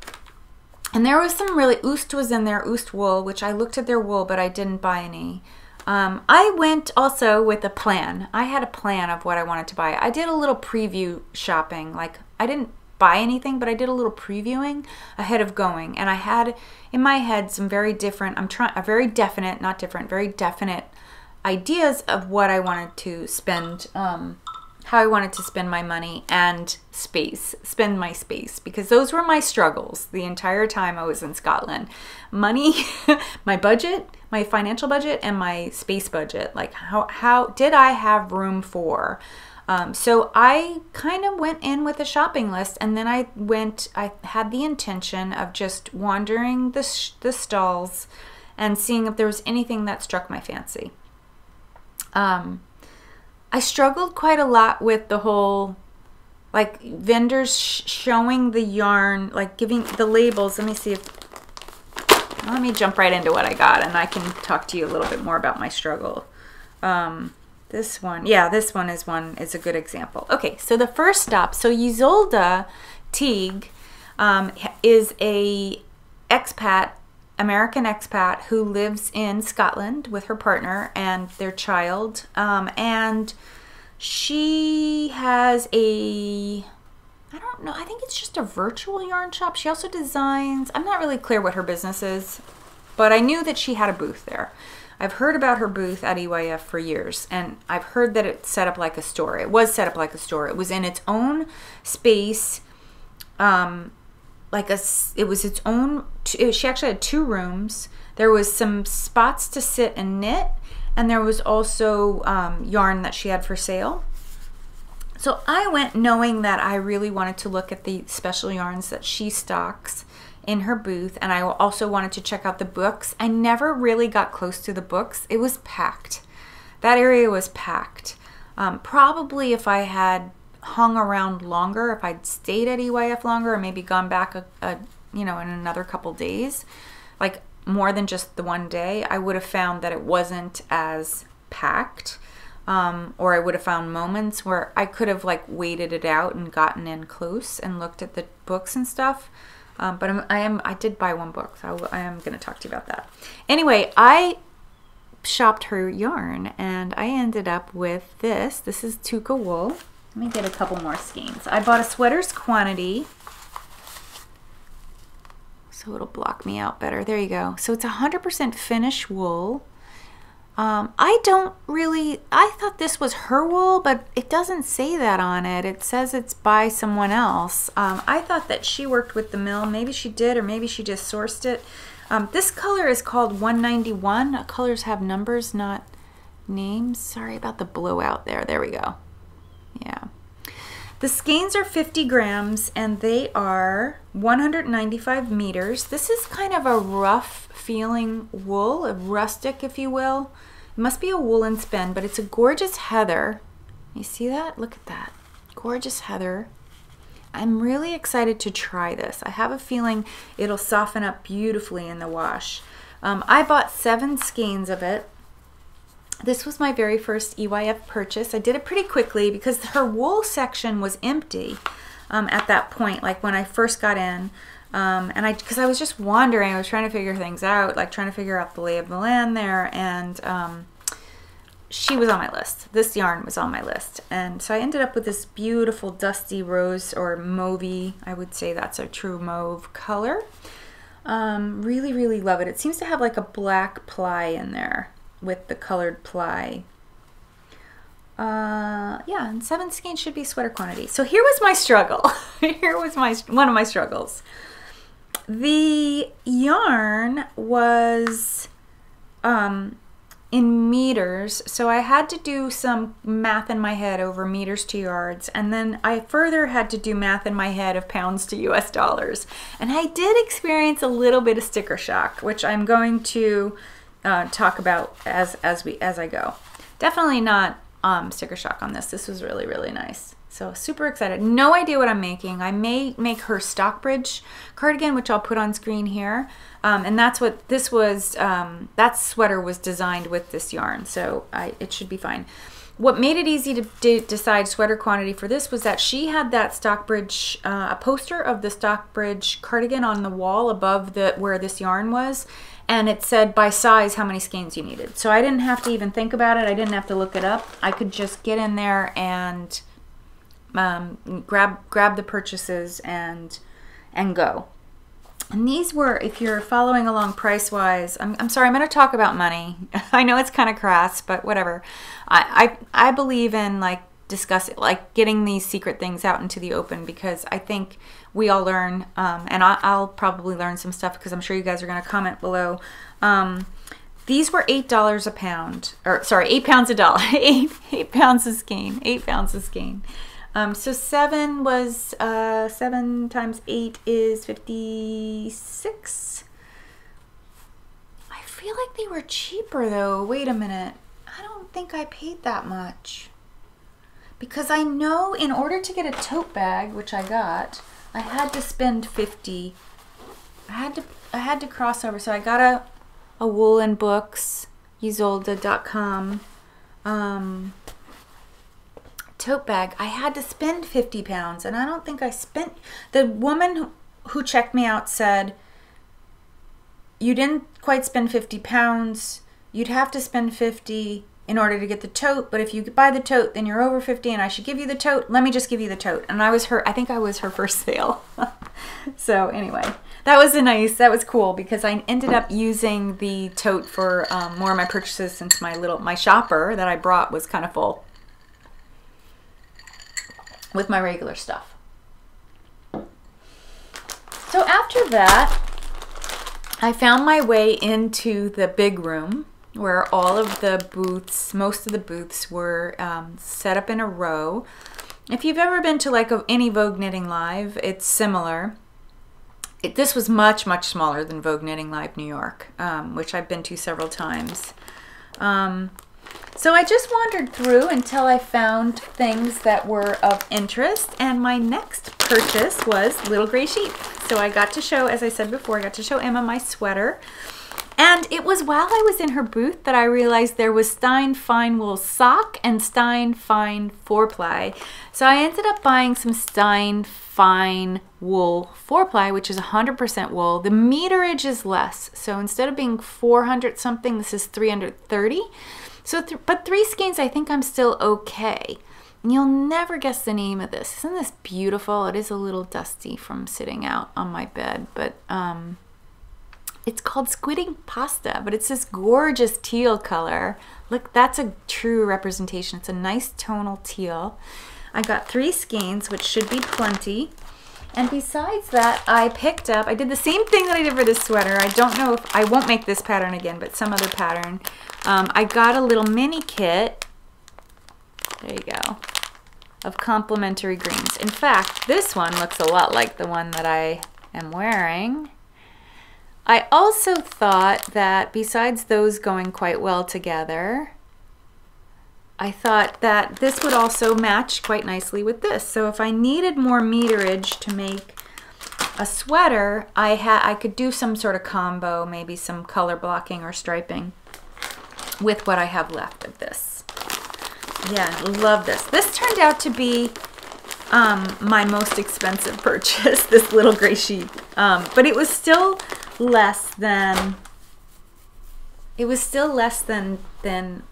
And there was some really, Oost was in there, Oost wool, which I looked at their wool, but I didn't buy any. I went also with a plan. I had a plan of what I wanted to buy. I did a little preview shopping. Like, I didn't buy anything, but I did a little previewing ahead of going. And I had in my head some very different, very definite ideas of what I wanted to spend, how I wanted to spend my money and spend my space, because those were my struggles the entire time I was in Scotland. Money, my budget, my financial budget, and my space budget. Like, how did I have room for? So I kind of went in with a shopping list, and then I had the intention of just wandering the stalls and seeing if there was anything that struck my fancy. I struggled quite a lot with the whole, like, vendors showing the yarn, like giving the labels. Let me jump right into what I got, and I can talk to you a little bit more about my struggle. This one is a good example. Okay, so the first stop, so Isolde Teague is a American expat who lives in Scotland with her partner and their child, and she has I don't know, I think it's just a virtual yarn shop. She also designs, I'm not really clear what her business is, but I knew that she had a booth there. I've heard about her booth at EYF for years, and I've heard that it's set up like a store. It was set up like a store. It was in its own space, it was its own, she actually had 2 rooms. There was some spots to sit and knit, and there was also yarn that she had for sale. So I went knowing that I really wanted to look at the special yarns that she stocks in her booth, and I also wanted to check out the books. I never really got close to the books. It was packed. That area was packed. Probably if I had hung around longer, if I'd stayed at EYF longer, or maybe gone back in another couple days, like more than just the one day, I would have found that it wasn't as packed. Or I would have found moments where I could have like waited it out and gotten in close and looked at the books and stuff. But I did buy one book, so I am going to talk to you about that. Anyway, I shopped her yarn, and I ended up with this. This is Tuca wool. Let me get a couple more skeins. I bought a sweater's quantity, so it'll block me out better. There you go. So it's 100% Finnish wool. I thought this was her wool, but it doesn't say that on it. It says it's by someone else. I thought that she worked with the mill. Maybe she did, or maybe she just sourced it. This color is called 191. Colors have numbers, not names. Sorry about the blowout there. There we go. Yeah. The skeins are 50 grams, and they are 195 meters. This is kind of a rough feeling wool, a rustic, if you will. It must be a woolen spin, but it's a gorgeous heather. You see that? Look at that. Gorgeous heather. I'm really excited to try this. I have a feeling it'll soften up beautifully in the wash. I bought 7 skeins of it. This was my very first EYF purchase. I did it pretty quickly because her wool section was empty at that point, like when I first got in. Because I was just wandering, I was trying to figure things out, like trying to figure out the lay of the land there, and she was on my list. This yarn was on my list, and so I ended up with this beautiful dusty rose, or mauvey. I would say that's a true mauve color. Really, really love it. It seems to have like a black ply in there with the colored ply. Yeah, and 7 skeins should be sweater quantity. So here was my struggle. Here was one of my struggles. The yarn was in meters, so I had to do some math in my head over meters to yards, and then I further had to do math in my head of pounds to US dollars. And I did experience a little bit of sticker shock, which I'm going to talk about as I go. Definitely not sticker shock on this. This was really, really nice. So super excited. No idea what I'm making. I may make her Stockbridge cardigan, which I'll put on screen here. And that's what this was. That sweater was designed with this yarn, so it should be fine. What made it easy to decide sweater quantity for this was that she had that Stockbridge, a poster of the Stockbridge cardigan on the wall above where this yarn was, and it said by size how many skeins you needed. So I didn't have to even think about it. I didn't have to look it up. I could just get in there and grab the purchases and go. And these were, if you're following along price-wise, I'm sorry, I'm going to talk about money. I know it's kind of crass, but whatever. I believe in like discussing, like getting these secret things out into the open, because I think we all learn, and I'll probably learn some stuff because I'm sure you guys are going to comment below. These were $8 a pound, or sorry, 8 pounds a dollar, 8 pounds of skein, 8 pounds of skein. So 7 times 8 is 56. I feel like they were cheaper though. Wait a minute. I don't think I paid that much. Because I know in order to get a tote bag, which I got, I had to spend 50. I had to cross over. So I got a Wool and Books, Isolde.com tote bag. I had to spend 50 pounds, and I don't think I spent. The woman who checked me out said, you didn't quite spend 50 pounds. You'd have to spend 50 in order to get the tote, but if you buy the tote, then you're over 50 and I should give you the tote. Let me just give you the tote. And I think I was her first sale. So anyway, that was cool, because I ended up using the tote for more of my purchases, since my shopper that I brought was kind of full with my regular stuff. So after that, I found my way into the big room where all of the booths, most of the booths were set up in a row. If you've ever been to like any Vogue Knitting Live, it's similar. This was much, much smaller than Vogue Knitting Live New York, which I've been to several times. So I just wandered through until I found things that were of interest, and my next purchase was Little Grey Sheep. So I got to show, as I said before, I got to show Emma my sweater. And it was while I was in her booth that I realized there was Stein Fine Wool Sock and Stein Fine 4-ply. So I ended up buying some Stein Fine Wool 4-ply, which is 100% wool. The meterage is less. So instead of being 400 something, this is 330. So, but 3 skeins, I think I'm still okay. And you'll never guess the name of this. Isn't this beautiful? It is a little dusty from sitting out on my bed, but it's called Squidding Pasta, but it's this gorgeous teal color. Look, that's a true representation. It's a nice tonal teal. I got 3 skeins, which should be plenty. And besides that, I did the same thing that I did for this sweater. I don't know if, I won't make this pattern again, but some other pattern. I got a little mini kit, there you go, of complementary greens. In fact, this one looks a lot like the one that I am wearing. I also thought that besides those going quite well together, I thought that this would also match quite nicely with this. So if I needed more meterage to make a sweater, I could do some sort of combo, maybe some color blocking or striping with what I have left of this. Yeah, love this. This turned out to be my most expensive purchase, this Little Grey Sheep. But it was still less than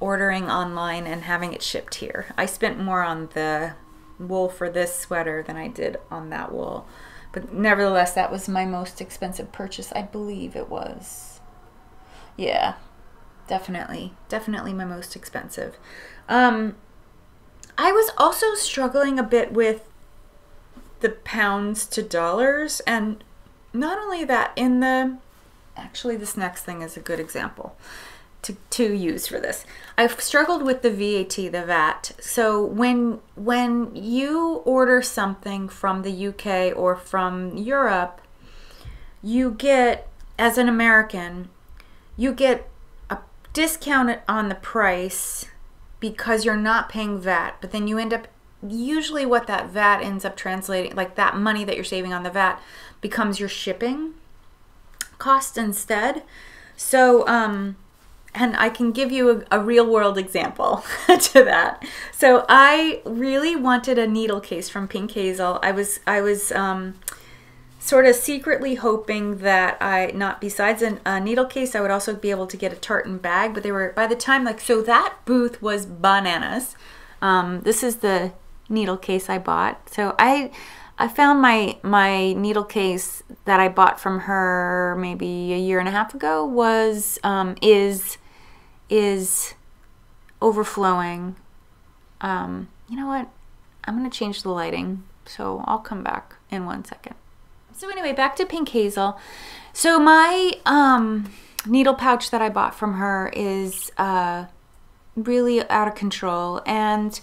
ordering online and having it shipped here. I spent more on the wool for this sweater than I did on that wool. But nevertheless, that was my most expensive purchase. I believe it was. Yeah, definitely my most expensive. I was also struggling a bit with the pounds to dollars, and not only that, actually this next thing is a good example to use for this. I've struggled with the VAT, the VAT. So when you order something from the UK or from Europe, you get, as an American, you get a discount it on the price because you're not paying VAT, but then you end up, usually what that VAT ends up translating, like that money that you're saving on the VAT becomes your shipping cost instead. So, and I can give you a real world example to that. So I really wanted a needle case from Pink Hazel. I was sort of secretly hoping that besides a needle case, I would also be able to get a tartan bag, but they were, by the time, like, so that booth was bananas. This is the needle case I bought. So I found my needle case that I bought from her maybe a year and a half ago was, is overflowing. You know what? I'm going to change the lighting, so I'll come back in 1 second. So anyway, back to Pink Hazel. So my needle pouch that I bought from her is really out of control, and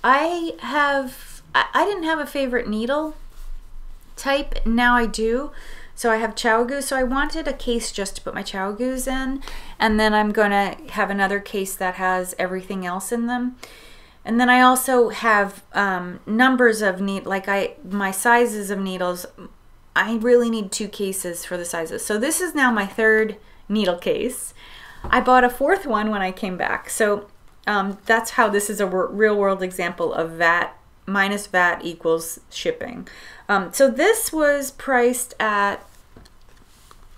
I didn't have a favorite needle type. Now I do. So I have Chow-Goose, so I wanted a case just to put my Chow-Goose in, and then I'm gonna have another case that has everything else in them. And then I also have numbers of my sizes of needles. I really need 2 cases for the sizes. So this is now my 3rd needle case. I bought a 4th one when I came back. So that's how this is a real world example of VAT minus VAT equals shipping. So this was priced at,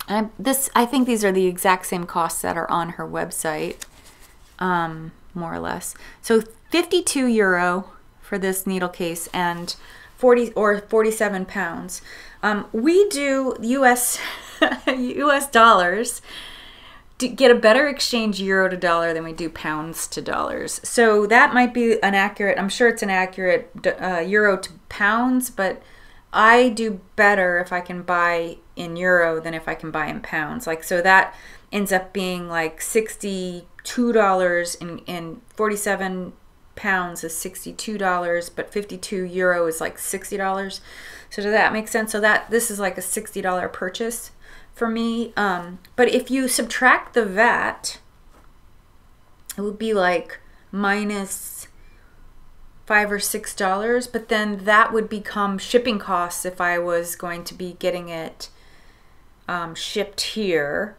I think these are the exact same costs that are on her website, more or less. So 52 euro for this needle case and 47 pounds. We do US dollars to get a better exchange euro to dollar than we do pounds to dollars. So that might be an accurate, I'm sure it's an accurate euro to pounds, but I do better if I can buy in euro than if I can buy in pounds. Like, so that ends up being like $62 and 47 pounds is $62, but 52 euro is like $60. So does that make sense? So that this is like a $60 purchase for me. But if you subtract the VAT, it would be like minus $5 or $6, but then that would become shipping costs if I was going to be getting it shipped here.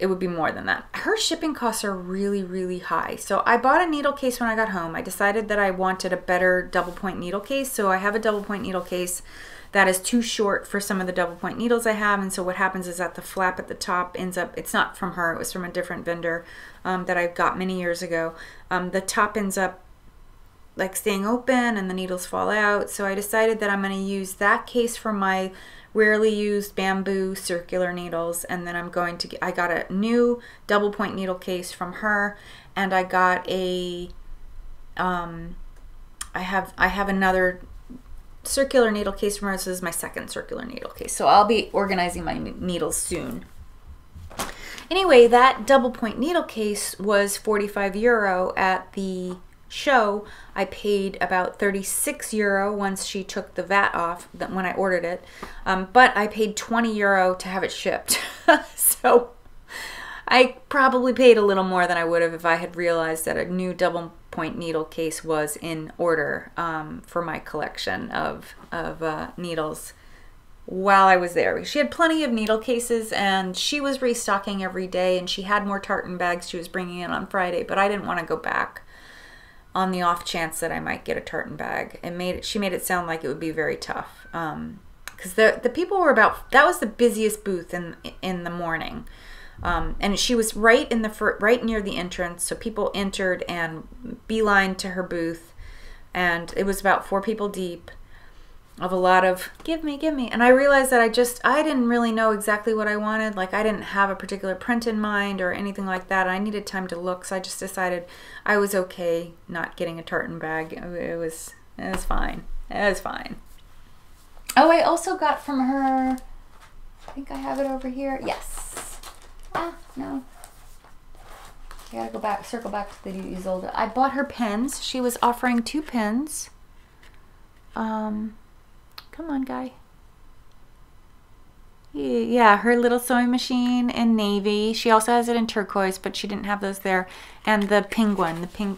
It would be more than that. Her shipping costs are really, really high. So I bought a needle case when I got home. I decided that I wanted a better double point needle case. So I have a double point needle case that is too short for some of the double point needles I have. And so what happens is that the flap at the top ends up, it's not from her, it was from a different vendor that I got many years ago. The top ends up like staying open and the needles fall out. So I decided that I'm going to use that case for my rarely used bamboo circular needles, and then I'm going to get, I got a new double point needle case from her, and I got a I have another circular needle case from her. This is my 2nd circular needle case, so I'll be organizing my needles soon. Anyway, that double point needle case was 45 euro at the show. I paid about 36 euro once she took the VAT off when I ordered it, but I paid 20 euro to have it shipped. So I probably paid a little more than I would have if I had realized that a new double point needle case was in order for my collection of needles while I was there. She had plenty of needle cases and she was restocking every day, and she had more tartan bags she was bringing in on Friday, but I didn't want to go back on the off chance that I might get a tartan bag. She made it sound like it would be very tough, because the people were about, that was the busiest booth in the morning, and she was right near the entrance, so people entered and beelined to her booth, and it was about 4 people deep of a lot of give me, and I realized that I didn't really know exactly what I wanted. Like, I didn't have a particular print in mind or anything like that. I needed time to look, so I just decided I was okay not getting a tartan bag. It was fine. It was fine. Oh, I also got from her, I think I have it over here. Yes. No. I gotta go back, circle back to these old. I bought her pens. She was offering 2 pens. Come on, guy. Yeah, her little sewing machine in navy. She also has it in turquoise, but she didn't have those there. And the penguin, the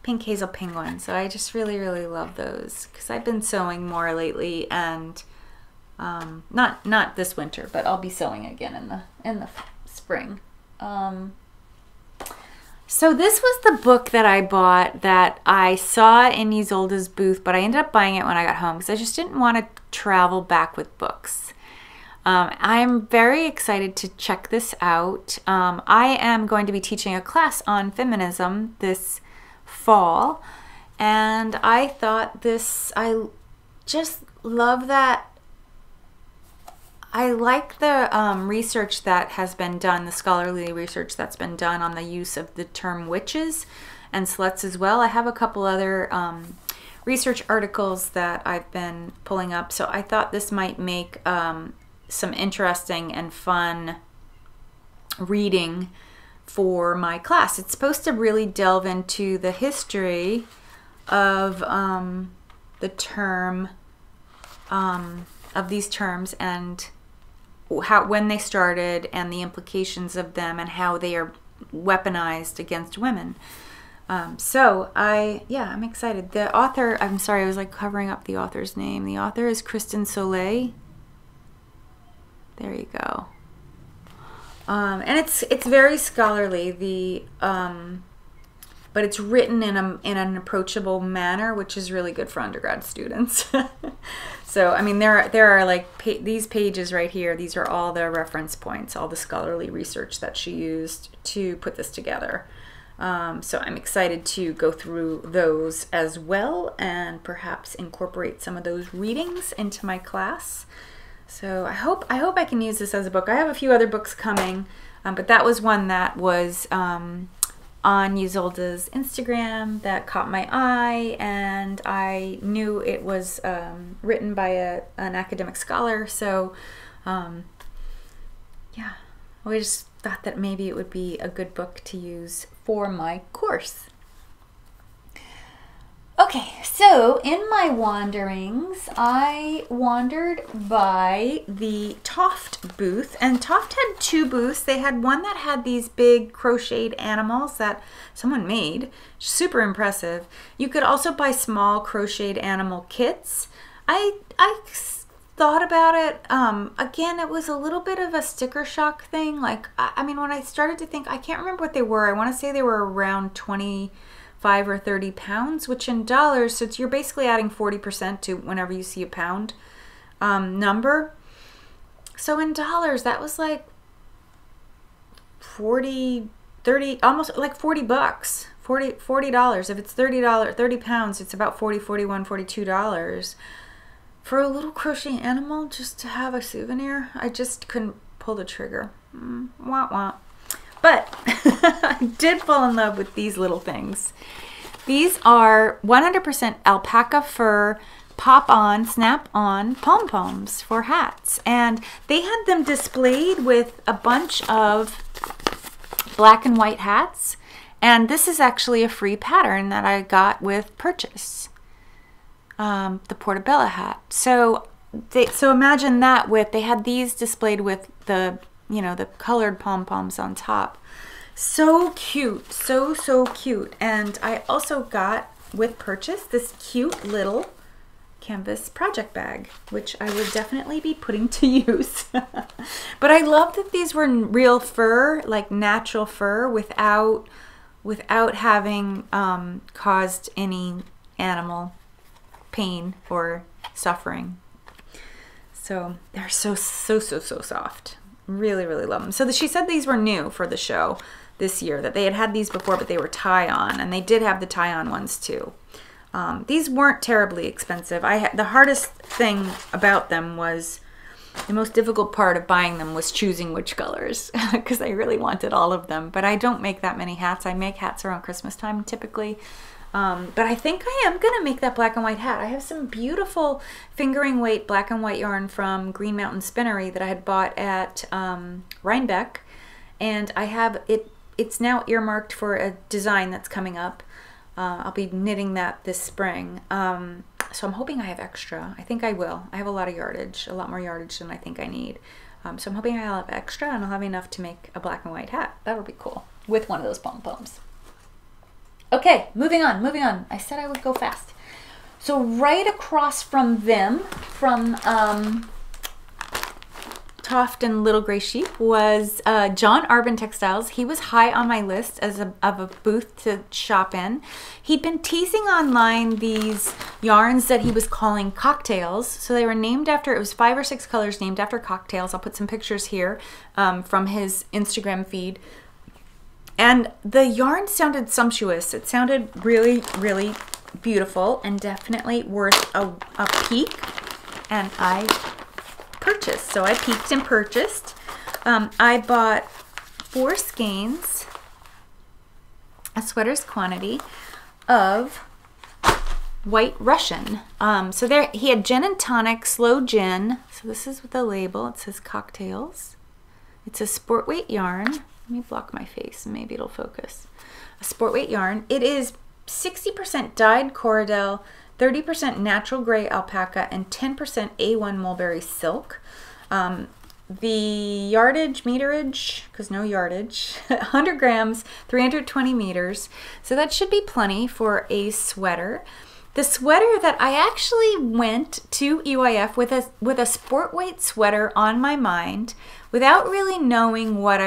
pink hazel penguin. So I just really, really love those because I've been sewing more lately, and not this winter, but I'll be sewing again in the spring. So this was the book that I bought that I saw in Isolde's booth, but I ended up buying it when I got home because I just didn't want to travel back with books. I'm very excited to check this out. I am going to be teaching a class on feminism this fall, and I thought I just love that. I like the research that has been done, the scholarly research that's been done on the use of the term witches and sluts as well. I have a couple other research articles that I've been pulling up, so I thought this might make some interesting and fun reading for my class. It's supposed to really delve into the history of the term, of these terms, and when they started and the implications of them and how they are weaponized against women. So I'm excited. The author, I'm sorry, I was like covering up the author's name. The author is Kristen Soleil. There you go. And it's very scholarly. But it's written in an approachable manner, which is really good for undergrad students. So I mean, there are like these pages right here. These are all the reference points, all the scholarly research that she used to put this together. So I'm excited to go through those as well, and perhaps incorporate some of those readings into my class. So I hope I can use this as a book. I have a few other books coming, but that was one that was on Isolde's Instagram that caught my eye, and I knew it was written by an academic scholar. So yeah, I just thought that maybe it would be a good book to use for my course. Okay, so in my wanderings, I wandered by the TOFT booth, and TOFT had two booths. They had one that had these big crocheted animals that someone made, super impressive. You could also buy small crocheted animal kits. I thought about it. Again, it was a little bit of a sticker shock thing. Like, I mean, when I started to think, I can't remember what they were. I want to say they were around 25 or 30 pounds, which in dollars, so you're basically adding 40% to whenever you see a pound number. So in dollars, that was like 40, 30, almost like 40 bucks, $40. If it's $30, 30 pounds, it's about 40, 41, $42. For a little crochet animal, just to have a souvenir, I just couldn't pull the trigger. Wah wah. But I did fall in love with these little things. These are 100% alpaca fur pop-on, snap-on pom-poms for hats. And they had them displayed with a bunch of black and white hats. And this is actually a free pattern that I got with purchase. The Portobello hat. So imagine that they had these displayed with the colored pom-poms on top. So cute, so cute. And I also got with purchase this cute little canvas project bag, which I would definitely be putting to use. But I love that these were real fur, like natural fur, without having caused any animal pain or suffering. So they're so soft. Really, really love them. So she said these were new for the show this year, that they had these before, but they were tie-on, and they did have the tie-on ones too. These weren't terribly expensive. The hardest thing about them was, the most difficult part of buying them was choosing which colors, because I really wanted all of them. But I don't make that many hats. I make hats around Christmas time typically. But I think I am going to make that black and white hat. I have some beautiful fingering weight black and white yarn from Green Mountain Spinnery that I had bought at Rhinebeck, and I have it's now earmarked for a design that's coming up. I'll be knitting that this spring. So I'm hoping I have extra. I think I will. I have a lot of yardage, a lot more yardage than I think I need. So I'm hoping I'll have extra and I'll have enough to make a black and white hat. That'll be cool with one of those pom-poms. Okay, moving on, moving on. I said I would go fast. So right across from them, from TOFT and Little Grey Sheep, was John Arbon Textiles. He was high on my list as of a booth to shop in. He'd been teasing online these yarns that he was calling cocktails. So they were named after, it was 5 or 6 colors named after cocktails. I'll put some pictures here from his Instagram feed. And the yarn sounded sumptuous. It sounded really, really beautiful and definitely worth a peek. And I purchased. So I peeked and purchased. I bought 4 skeins, a sweater's quantity of White Russian. So there he had gin and tonic, slow gin. So this is with the label. It says cocktails. It's a sport weight yarn. Let me block my face and maybe it'll focus. A sport weight yarn. It is 60% dyed Corridel, 30% natural gray alpaca, and 10% A1 mulberry silk. The yardage, meterage, because no yardage, 100 grams, 320 meters. So that should be plenty for a sweater. The sweater that I actually went to EYF with a sport weight sweater on my mind without really knowing what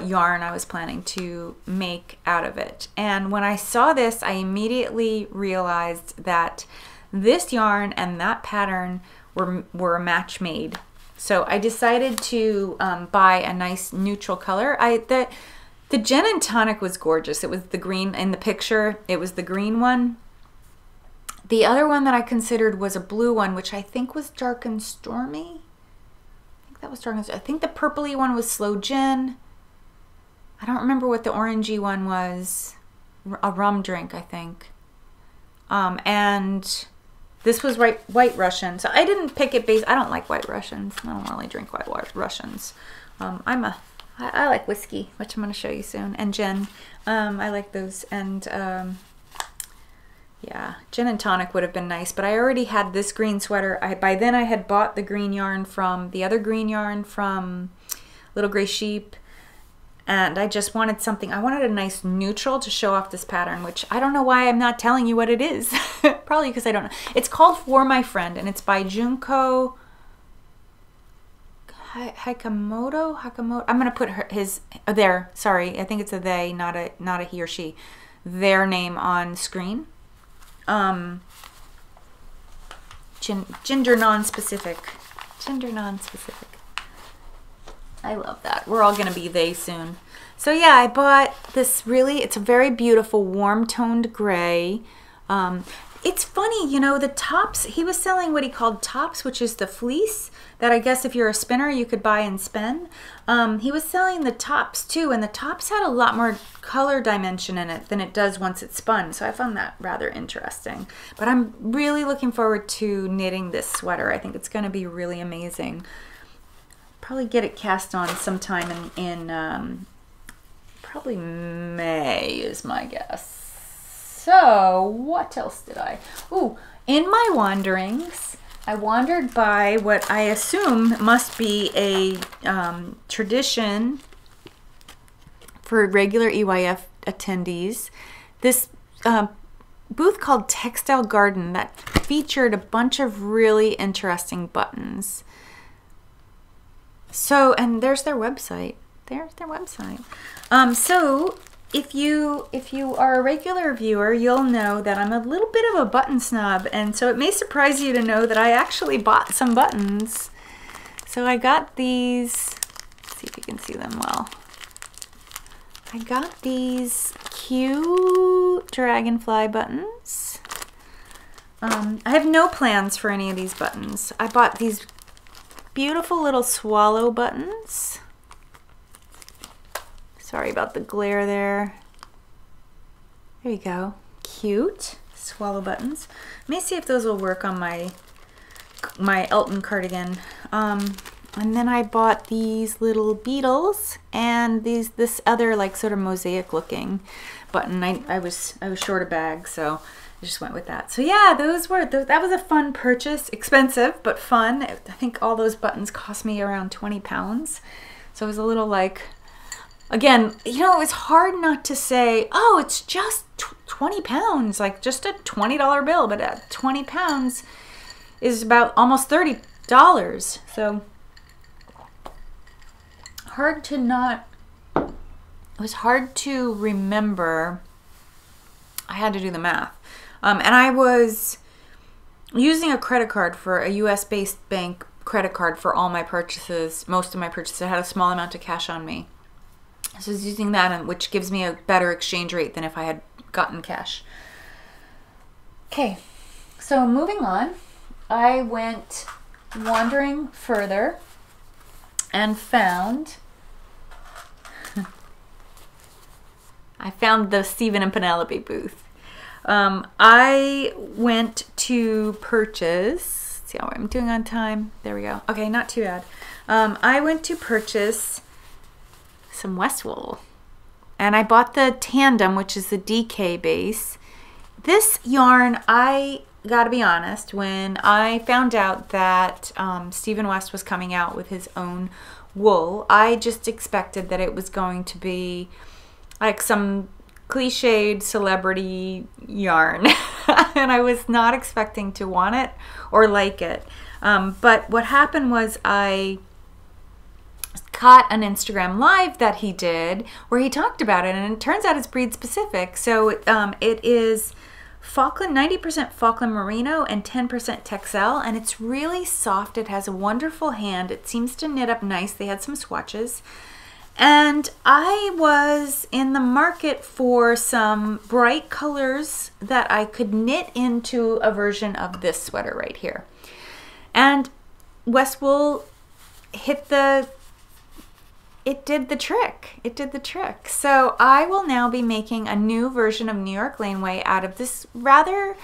yarn I was planning to make out of it. And when I saw this, I immediately realized that this yarn and that pattern were a match made. So I decided to buy a nice neutral color. The gin and tonic was gorgeous. It was the green in the picture. It was the green one. The other one that I considered was a blue one, which I think was dark and stormy. I think that was dark and stormy. I think the purpley one was slow gin. I don't remember what the orangey one was. A rum drink, I think. And this was White Russian. So I didn't pick it based. I don't like White Russians. I don't really drink White Russians. I like whiskey, which I'm going to show you soon, and gin. I like those, and yeah, gin and tonic would have been nice, but I already had this green sweater. By then I had bought the green yarn from the other green yarn from Little Grey Sheep, and I just wanted something. I wanted a nice neutral to show off this pattern, which I don't know why I'm not telling you what it is. Probably because I don't know. It's called For My Friend, and it's by Junko Hakamoto. I'm gonna put his there. Sorry, I think it's a they, not a he or she. Their name on screen. Gender non-specific. Gender non-specific. I love that. We're all gonna be they soon. So yeah, I bought this it's a very beautiful warm toned gray. It's funny, you know, the tops, he was selling what he called tops, which is the fleece that I guess if you're a spinner you could buy and spin. He was selling the tops too, and the tops had a lot more color dimension in it than it does once it's spun, so I found that rather interesting. But I'm really looking forward to knitting this sweater. I think it's going to be really amazing. Probably get it cast on sometime in probably May is my guess. So what else did I? Ooh, in my wanderings, I wandered by what I assume must be a tradition for regular EYF attendees. This booth called Textile Garden that featured a bunch of really interesting buttons. So, and there's their website. There's their website. So if you are a regular viewer, you'll know that I'm a little bit of a button snob, and so it may surprise you to know that I actually bought some buttons. So I got these, let's see if you can see them well. I got these cute dragonfly buttons. I have no plans for any of these buttons. I bought these beautiful little swallow buttons. Sorry about the glare there. There you go. Cute swallow buttons. Let me see if those will work on my Elton Cardigan. And then I bought these little beetles and this other like sort of mosaic looking button. I was short a bag, so I just went with that. So yeah, that was a fun purchase. Expensive, but fun. I think all those buttons cost me around 20 pounds. So it was a little like, again, you know, it was hard not to say, oh, it's just 20 pounds, like just a $20 bill, but at 20 pounds is about almost $30. So hard to not, it was hard to remember. I had to do the math. And I was using a credit card for a US-based bank credit card for all my purchases, most of my purchases. I had a small amount of cash on me. So I was using that, which gives me a better exchange rate than if I had gotten cash. Okay, so moving on, I went wandering further and found the Stephen and Penelope booth. I went to purchase, see how I'm doing on time. There we go. Okay, not too bad. I went to purchase some West wool, and I bought the Tandem, which is the DK base. This yarn, I gotta be honest, when I found out that Stephen West was coming out with his own wool, I just expected that it was going to be like some cliched celebrity yarn and I was not expecting to want it or like it. But what happened was I caught an Instagram live that he did where he talked about it, and it turns out it's breed specific. So it is Falkland, 90% Falkland Merino and 10% Textile, and it's really soft. It has a wonderful hand. It seems to knit up nice. They had some swatches. And I was in the market for some bright colors that I could knit into a version of this sweater right here. And West Wool it did the trick. It did the trick. So I will now be making a new version of New York Laneway out of this rather,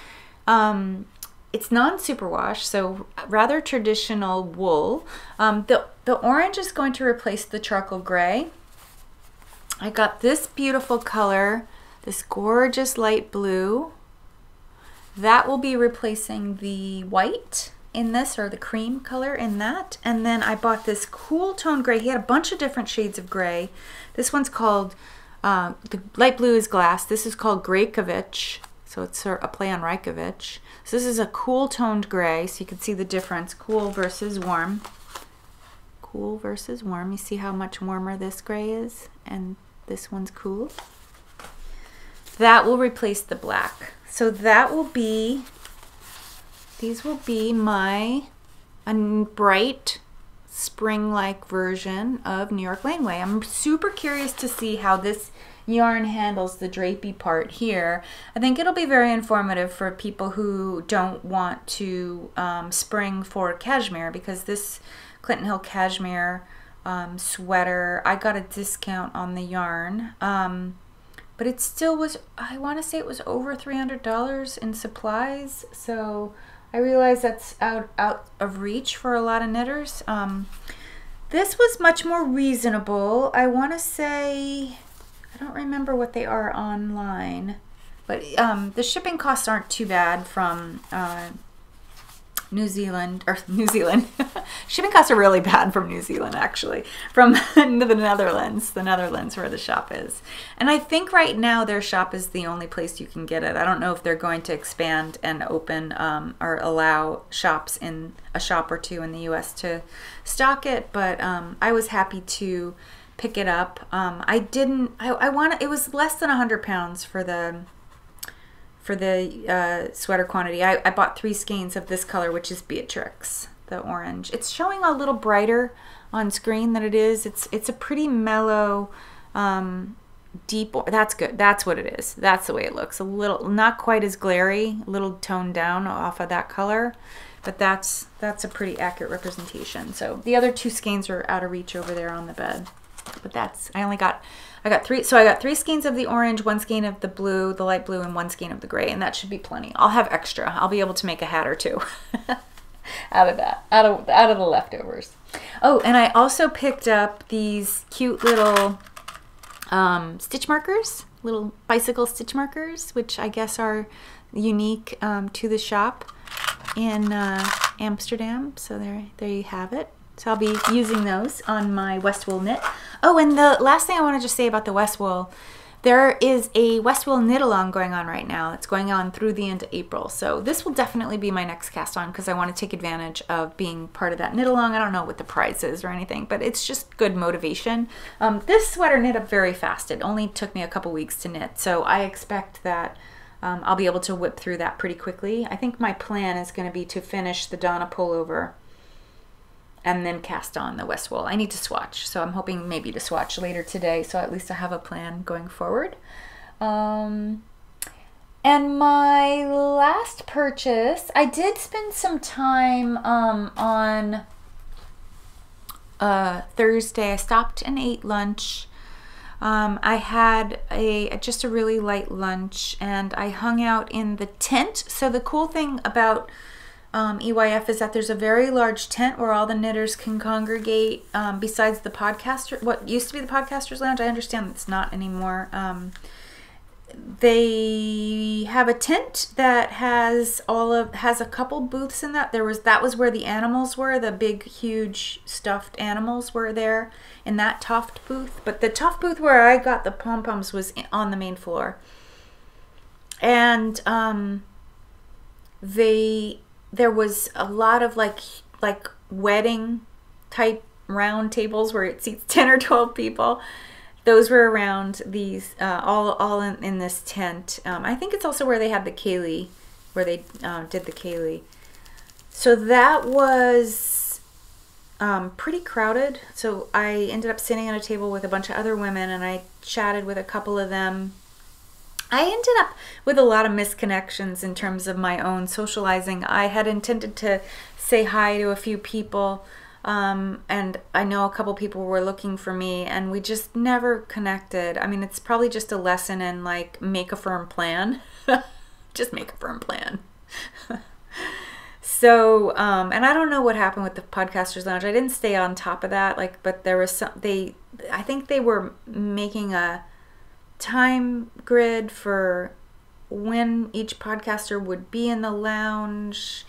it's non-superwash, so rather traditional wool. The orange is going to replace the charcoal gray. I got this beautiful color, this gorgeous light blue. That will be replacing the white in this, or the cream color in that. And then I bought this cool tone gray. He had a bunch of different shades of gray. This one's called, the light blue is glass. This is called Graykovich. So it's a play on Reykjavik. So this is a cool toned gray, so you can see the difference, cool versus warm. Cool versus warm. You see how much warmer this gray is, and this one's cool. That will replace the black. So that will be, these will be my bright spring-like version of New York Laneway. I'm super curious to see how this yarn handles the drapey part here. I think it'll be very informative for people who don't want to spring for cashmere, because this Clinton Hill cashmere sweater, I got a discount on the yarn, but it still was, I want to say it was over $300 in supplies, so I realize that's out of reach for a lot of knitters. This was much more reasonable. I want to say, I don't remember what they are online, but the shipping costs aren't too bad from New Zealand. Shipping costs are really bad from New Zealand, actually, from the Netherlands where the shop is. And I think right now their shop is the only place you can get it. I don't know if they're going to expand and open or allow shops in a shop or two in the US to stock it, but I was happy to pick it up. It was less than 100 pounds for the sweater quantity. I bought 3 skeins of this color, which is Beatrix, the orange. It's showing a little brighter on screen than it is. It's a pretty mellow, deep, that's good. That's what it is. That's the way it looks. A little, not quite as glary, a little toned down off of that color, but that's a pretty accurate representation. So the other 2 skeins are out of reach over there on the bed. But I got 3, so I got 3 skeins of the orange, 1 skein of the blue, the light blue, and 1 skein of the gray, and that should be plenty. I'll have extra. I'll be able to make a hat or 2 out of that, out of the leftovers. Oh, and I also picked up these cute little stitch markers. little bicycle stitch markers, which I guess are unique to the shop in Amsterdam. So there you have it. So I'll be using those on my West Wool knit. Oh, and the last thing I want to just say about the West Wool, there is a West Wool knit along going on right now. It's going on through the end of April. So this will definitely be my next cast on because I want to take advantage of being part of that knit along. I don't know what the price is or anything, but it's just good motivation. This sweater knit up very fast. It only took me a couple weeks to knit. So I expect that I'll be able to whip through that pretty quickly. I think my plan is going to be to finish the Donna pullover and then cast on the West Wool. I need to swatch, so I'm hoping maybe to swatch later today, so at least I have a plan going forward. And my last purchase, I did spend some time on Thursday. I stopped and ate lunch. I had just a really light lunch, and I hung out in the tent. So the cool thing about EYF is that there's a very large tent where all the knitters can congregate besides the podcaster, what used to be the podcasters lounge. I understand it's not anymore. They have a tent that has a couple booths in that. That was where the animals were, the big huge stuffed animals were there in that TOFT booth. But the TOFT booth where I got the pom-poms was on the main floor. And there was a lot of like wedding type round tables where it seats 10 or 12 people. Those were around these, all in this tent. I think it's also where they had the ceilidh, where they did the ceilidh. So that was pretty crowded. So I ended up sitting at a table with a bunch of other women, and I chatted with a couple of them. I ended up with a lot of misconnections in terms of my own socializing. I had intended to say hi to a few people, and I know a couple people were looking for me, and we just never connected. I mean, it's probably just a lesson in like, make a firm plan. Just make a firm plan. So, and I don't know what happened with the Podcasters Lounge. I didn't stay on top of that, but there was I think they were making a time grid for when each podcaster would be in the lounge.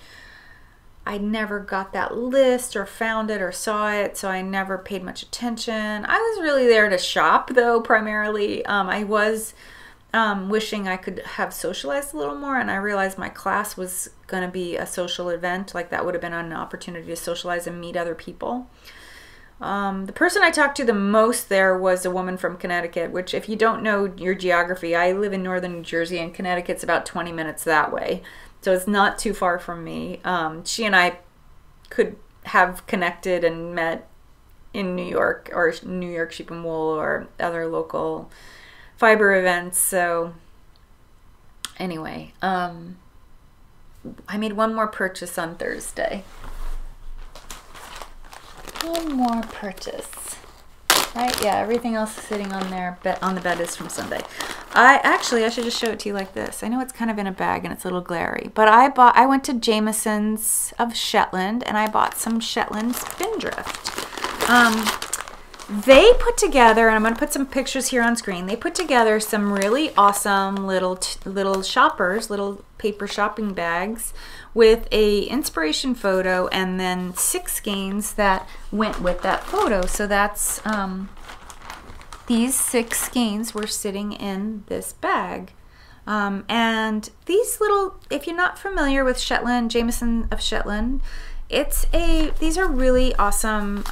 I never got that list or found it or saw it, so I never paid much attention. I was really there to shop, though, primarily. I was wishing I could have socialized a little more, and I realized my class was going to be a social event. Like, that would have been an opportunity to socialize and meet other people. The person I talked to the most there was a woman from Connecticut, which, if you don't know your geography, I live in northern New Jersey, and Connecticut's about 20 minutes that way. So it's not too far from me. She and I could have connected and met in New York, or New York Sheep and Wool, or other local fiber events. So anyway, I made one more purchase on Thursday. One more purchase, right? Yeah, everything else sitting on there, on the bed is from Sunday. I should just show it to you like this. I know it's kind of in a bag and it's a little glary, but I went to Jameson's of Shetland, and I bought some Shetland Spindrift. They put together, and I'm going to put some pictures here on screen. They put together some really awesome little shoppers, little paper shopping bags with a inspiration photo, and then 6 skeins that went with that photo. So that's these 6 skeins were sitting in this bag. And these little, if you're not familiar with Shetland, Jameson of Shetland, these are really awesome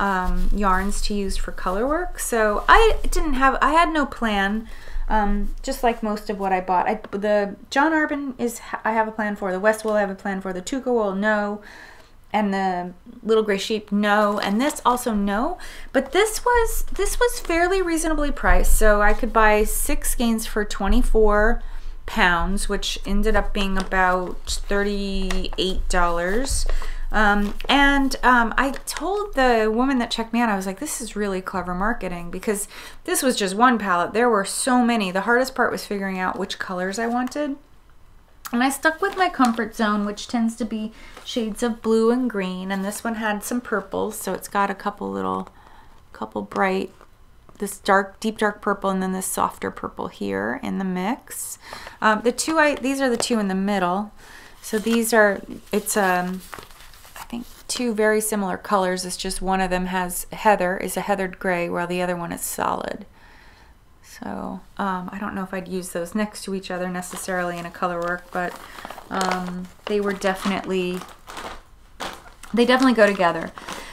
yarns to use for color work. So I had no plan, just like most of what I bought. The John Arbon I have a plan for. The West Wool I have a plan for. The Tuca Wool, no. And the Little Grey Sheep, no. And this also, no. But this was fairly reasonably priced. So I could buy 6 skeins for 24 pounds, which ended up being about $38. I told the woman that checked me out, I was like, this is really clever marketing, because this was just one palette. There were so many. The hardest part was figuring out which colors I wanted. And I stuck with my comfort zone, which tends to be shades of blue and green. And this one had some purples, so it's got a couple bright this deep dark purple, and then this softer purple here in the mix. These are the two in the middle. So these are, it's I think two very similar colors. It's just one of them is a heathered gray, while the other one is solid. So I don't know if I'd use those next to each other necessarily in a color work, but they definitely go together.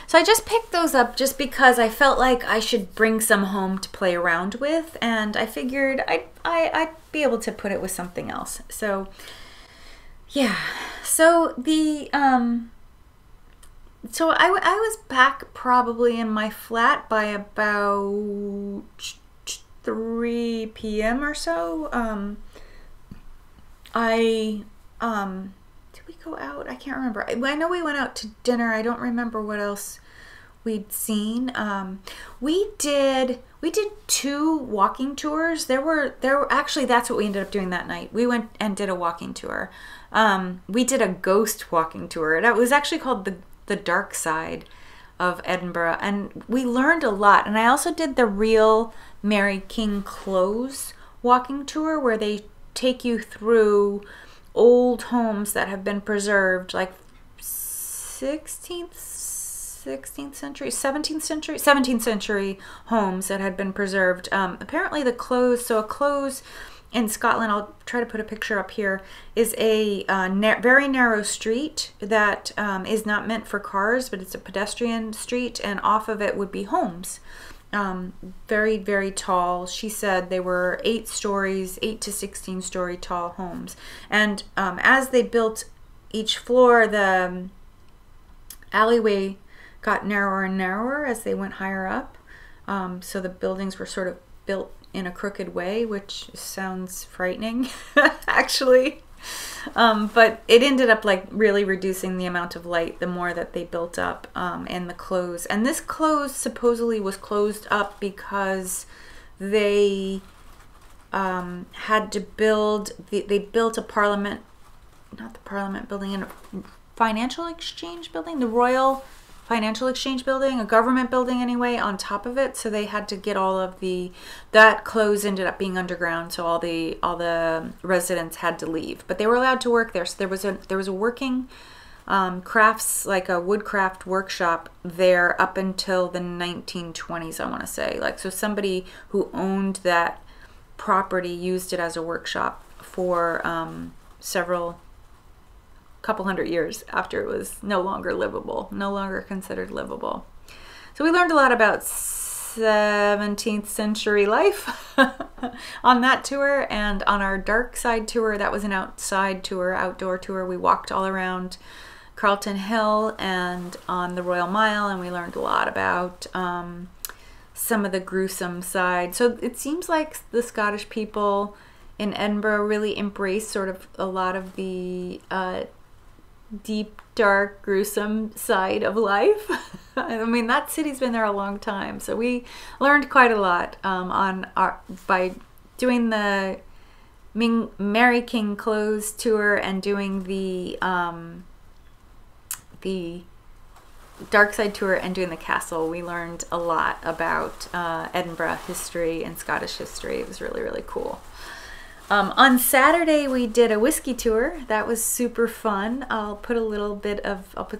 So I just picked those up just because I felt like I should bring some home to play around with, and I figured I'd be able to put it with something else. So yeah, so so I was back probably in my flat by about 3 p.m. or so. Did we go out? I can't remember. I know we went out to dinner. I don't remember what else we'd seen. We did 2 walking tours. There were actually, that's what we ended up doing that night. We went and did a walking tour. We did a ghost walking tour. It was actually called the Dark Side of Edinburgh, and we learned a lot. And I also did the real Mary King Close walking tour, where they take you through old homes that have been preserved, like 17th century homes that had been preserved. Apparently the close, so a close in Scotland, I'll try to put a picture up here, is a very narrow street that is not meant for cars, but it's a pedestrian street, and off of it would be homes. Very, very tall. She said they were 8 to 16 story tall homes. And as they built each floor, the alleyway got narrower and narrower as they went higher up. So the buildings were sort of built in a crooked way, which sounds frightening, actually. But it ended up like really reducing the amount of light the more that they built up in the close. And this close supposedly was closed up because they had to build, they built a parliament, not the parliament building, and a financial exchange building, the Royal Financial Exchange building, a government building anyway, on top of it. So they had to get all of that close ended up being underground, so all the residents had to leave, but they were allowed to work there. So there was a working crafts, like a woodcraft workshop there up until the 1920s, I want to say. Like, so somebody who owned that property used it as a workshop for couple hundred years after it was no longer livable, no longer considered livable. So we learned a lot about 17th century life on that tour. And on our Dark Side tour, that was an outside tour, outdoor tour. We walked all around Carlton Hill and on the Royal Mile, and we learned a lot about some of the gruesome side. So it seems like the Scottish people in Edinburgh really embrace sort of a lot of the deep, dark, gruesome side of life. I mean, that city's been there a long time, so we learned quite a lot by doing the Mary King Close tour and doing the Dark Side tour and doing the castle. We learned a lot about Edinburgh history and Scottish history. It was really, really cool. On Saturday, we did a whiskey tour. That was super fun. I'll put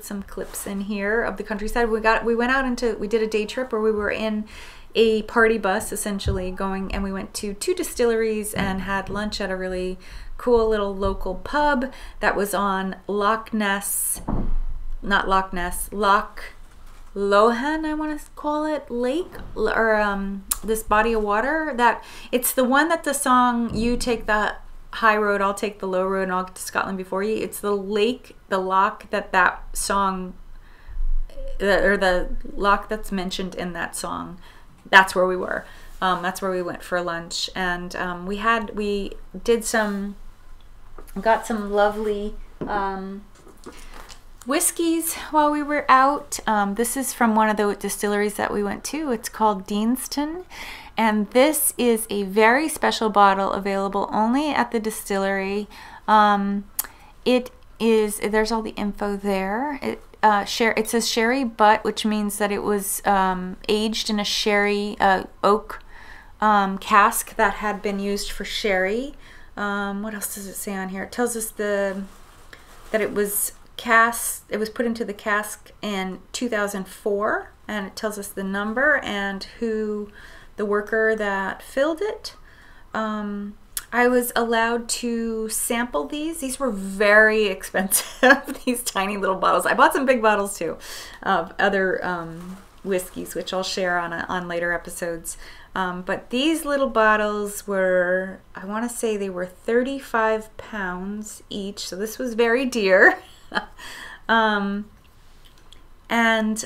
some clips in here of the countryside. We did a day trip where we were in a party bus, essentially, and we went to 2 distilleries and had lunch at a really cool little local pub that was on Loch Lowhan, I want to call it, lake, or this body of water. That it's the one that the song "You Take the High Road, I'll Take the Low Road, and I'll get to Scotland Before You." It's the lake, the loch that song, or the loch that's mentioned in that song. That's where we were. That's where we went for lunch, and we got some lovely whiskeys while we were out. This is from one of the distilleries that we went to. It's called Deanston, and this is a very special bottle available only at the distillery. It is, there's all the info there. It says sherry butt, which means that it was aged in a sherry oak cask that had been used for sherry. What else does it say on here? It tells us that it was put into the cask in 2004, and it tells us the number and who the worker that filled it. I was allowed to sample these. These were very expensive, these tiny little bottles. I bought some big bottles too of other whiskeys, which I'll share on later episodes. But these little bottles were, I want to say they were 35 pounds each, so this was very dear. And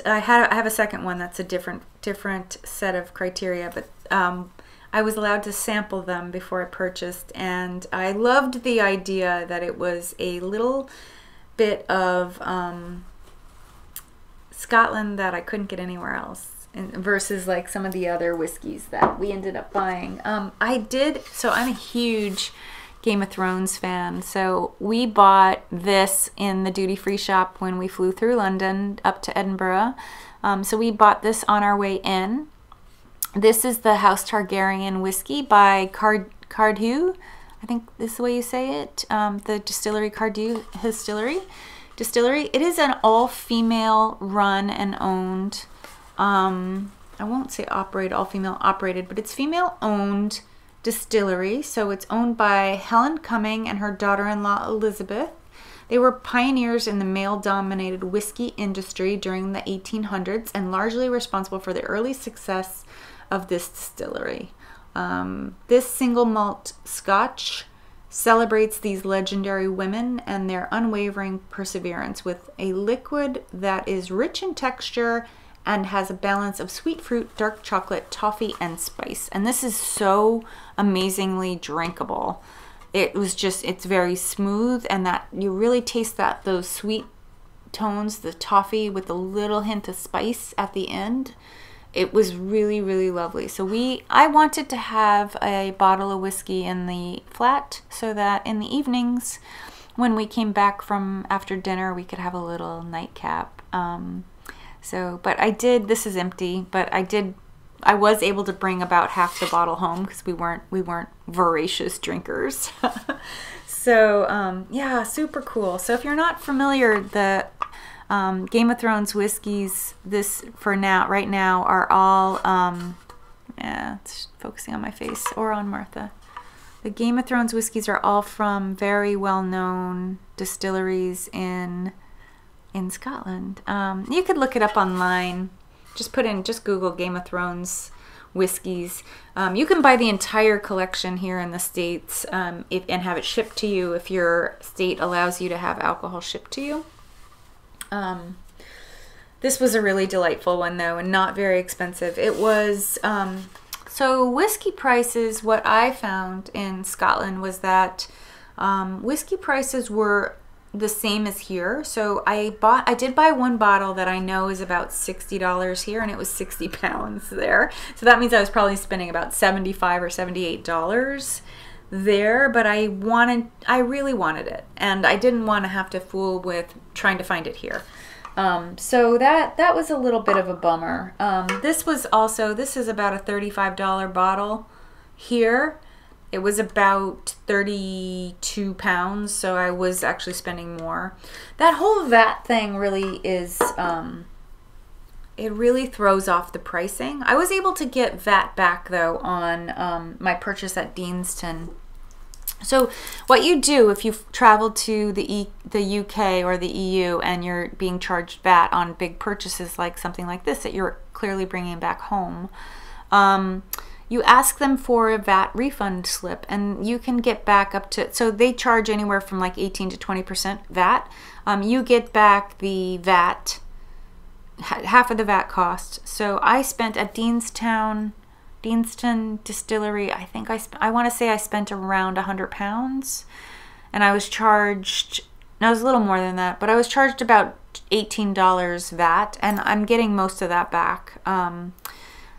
I have a second one that's a different set of criteria, but I was allowed to sample them before I purchased, and I loved the idea that it was a little bit of Scotland that I couldn't get anywhere else, versus like some of the other whiskeys that we ended up buying. So I'm a huge Game of Thrones fan, so we bought this in the duty-free shop when we flew through London up to Edinburgh. So we bought this on our way in. This is the House Targaryen whiskey by Cardhu. I think this is the way you say it. The distillery, Cardhu Distillery. It is an all-female run and owned. I won't say all-female operated, but it's female-owned distillery. So it's owned by Helen Cumming and her daughter-in-law Elizabeth. They were pioneers in the male-dominated whiskey industry during the 1800s and largely responsible for the early success of this distillery. This single malt Scotch celebrates these legendary women and their unwavering perseverance with a liquid that is rich in texture and has a balance of sweet fruit, dark chocolate, toffee, and spice. And this is so amazingly drinkable. It's very smooth, and that you really taste those sweet tones, the toffee with a little hint of spice at the end. It was really, really lovely. So I wanted to have a bottle of whiskey in the flat so that in the evenings when we came back from after dinner, we could have a little nightcap. But I did, this is empty, but I was able to bring about half the bottle home because we weren't voracious drinkers. So yeah, super cool. So if you're not familiar, the Game of Thrones whiskeys, right now are all, yeah, it's focusing on my face or on Martha. The Game of Thrones whiskeys are all from very well-known distilleries in Scotland. You could look it up online. Just Google Game of Thrones whiskeys. You can buy the entire collection here in the States and have it shipped to you if your state allows you to have alcohol shipped to you. This was a really delightful one though, and not very expensive. It was, so whiskey prices, what I found in Scotland was that whiskey prices were the same as here. So I did buy one bottle that I know is about $60 here, and it was 60 pounds there. So that means I was probably spending about $75 or $78 there, but I really wanted it, and I didn't want to have to fool with trying to find it here. So that was a little bit of a bummer. This is about a $35 bottle here. It was about 32 pounds, so I was actually spending more. That whole VAT thing really is, it really throws off the pricing. I was able to get VAT back though on my purchase at Deanston. So what you do if you've traveled to the UK or the EU and you're being charged VAT on big purchases like something like this that you're clearly bringing back home, you ask them for a VAT refund slip, and you can get back up to, so they charge anywhere from like 18 to 20% VAT. You get back the VAT, half of the VAT cost. So I spent at Deanston Distillery, I want to say I spent around £100, and I was charged, no, it was a little more than that, but I was charged about $18 VAT, and I'm getting most of that back.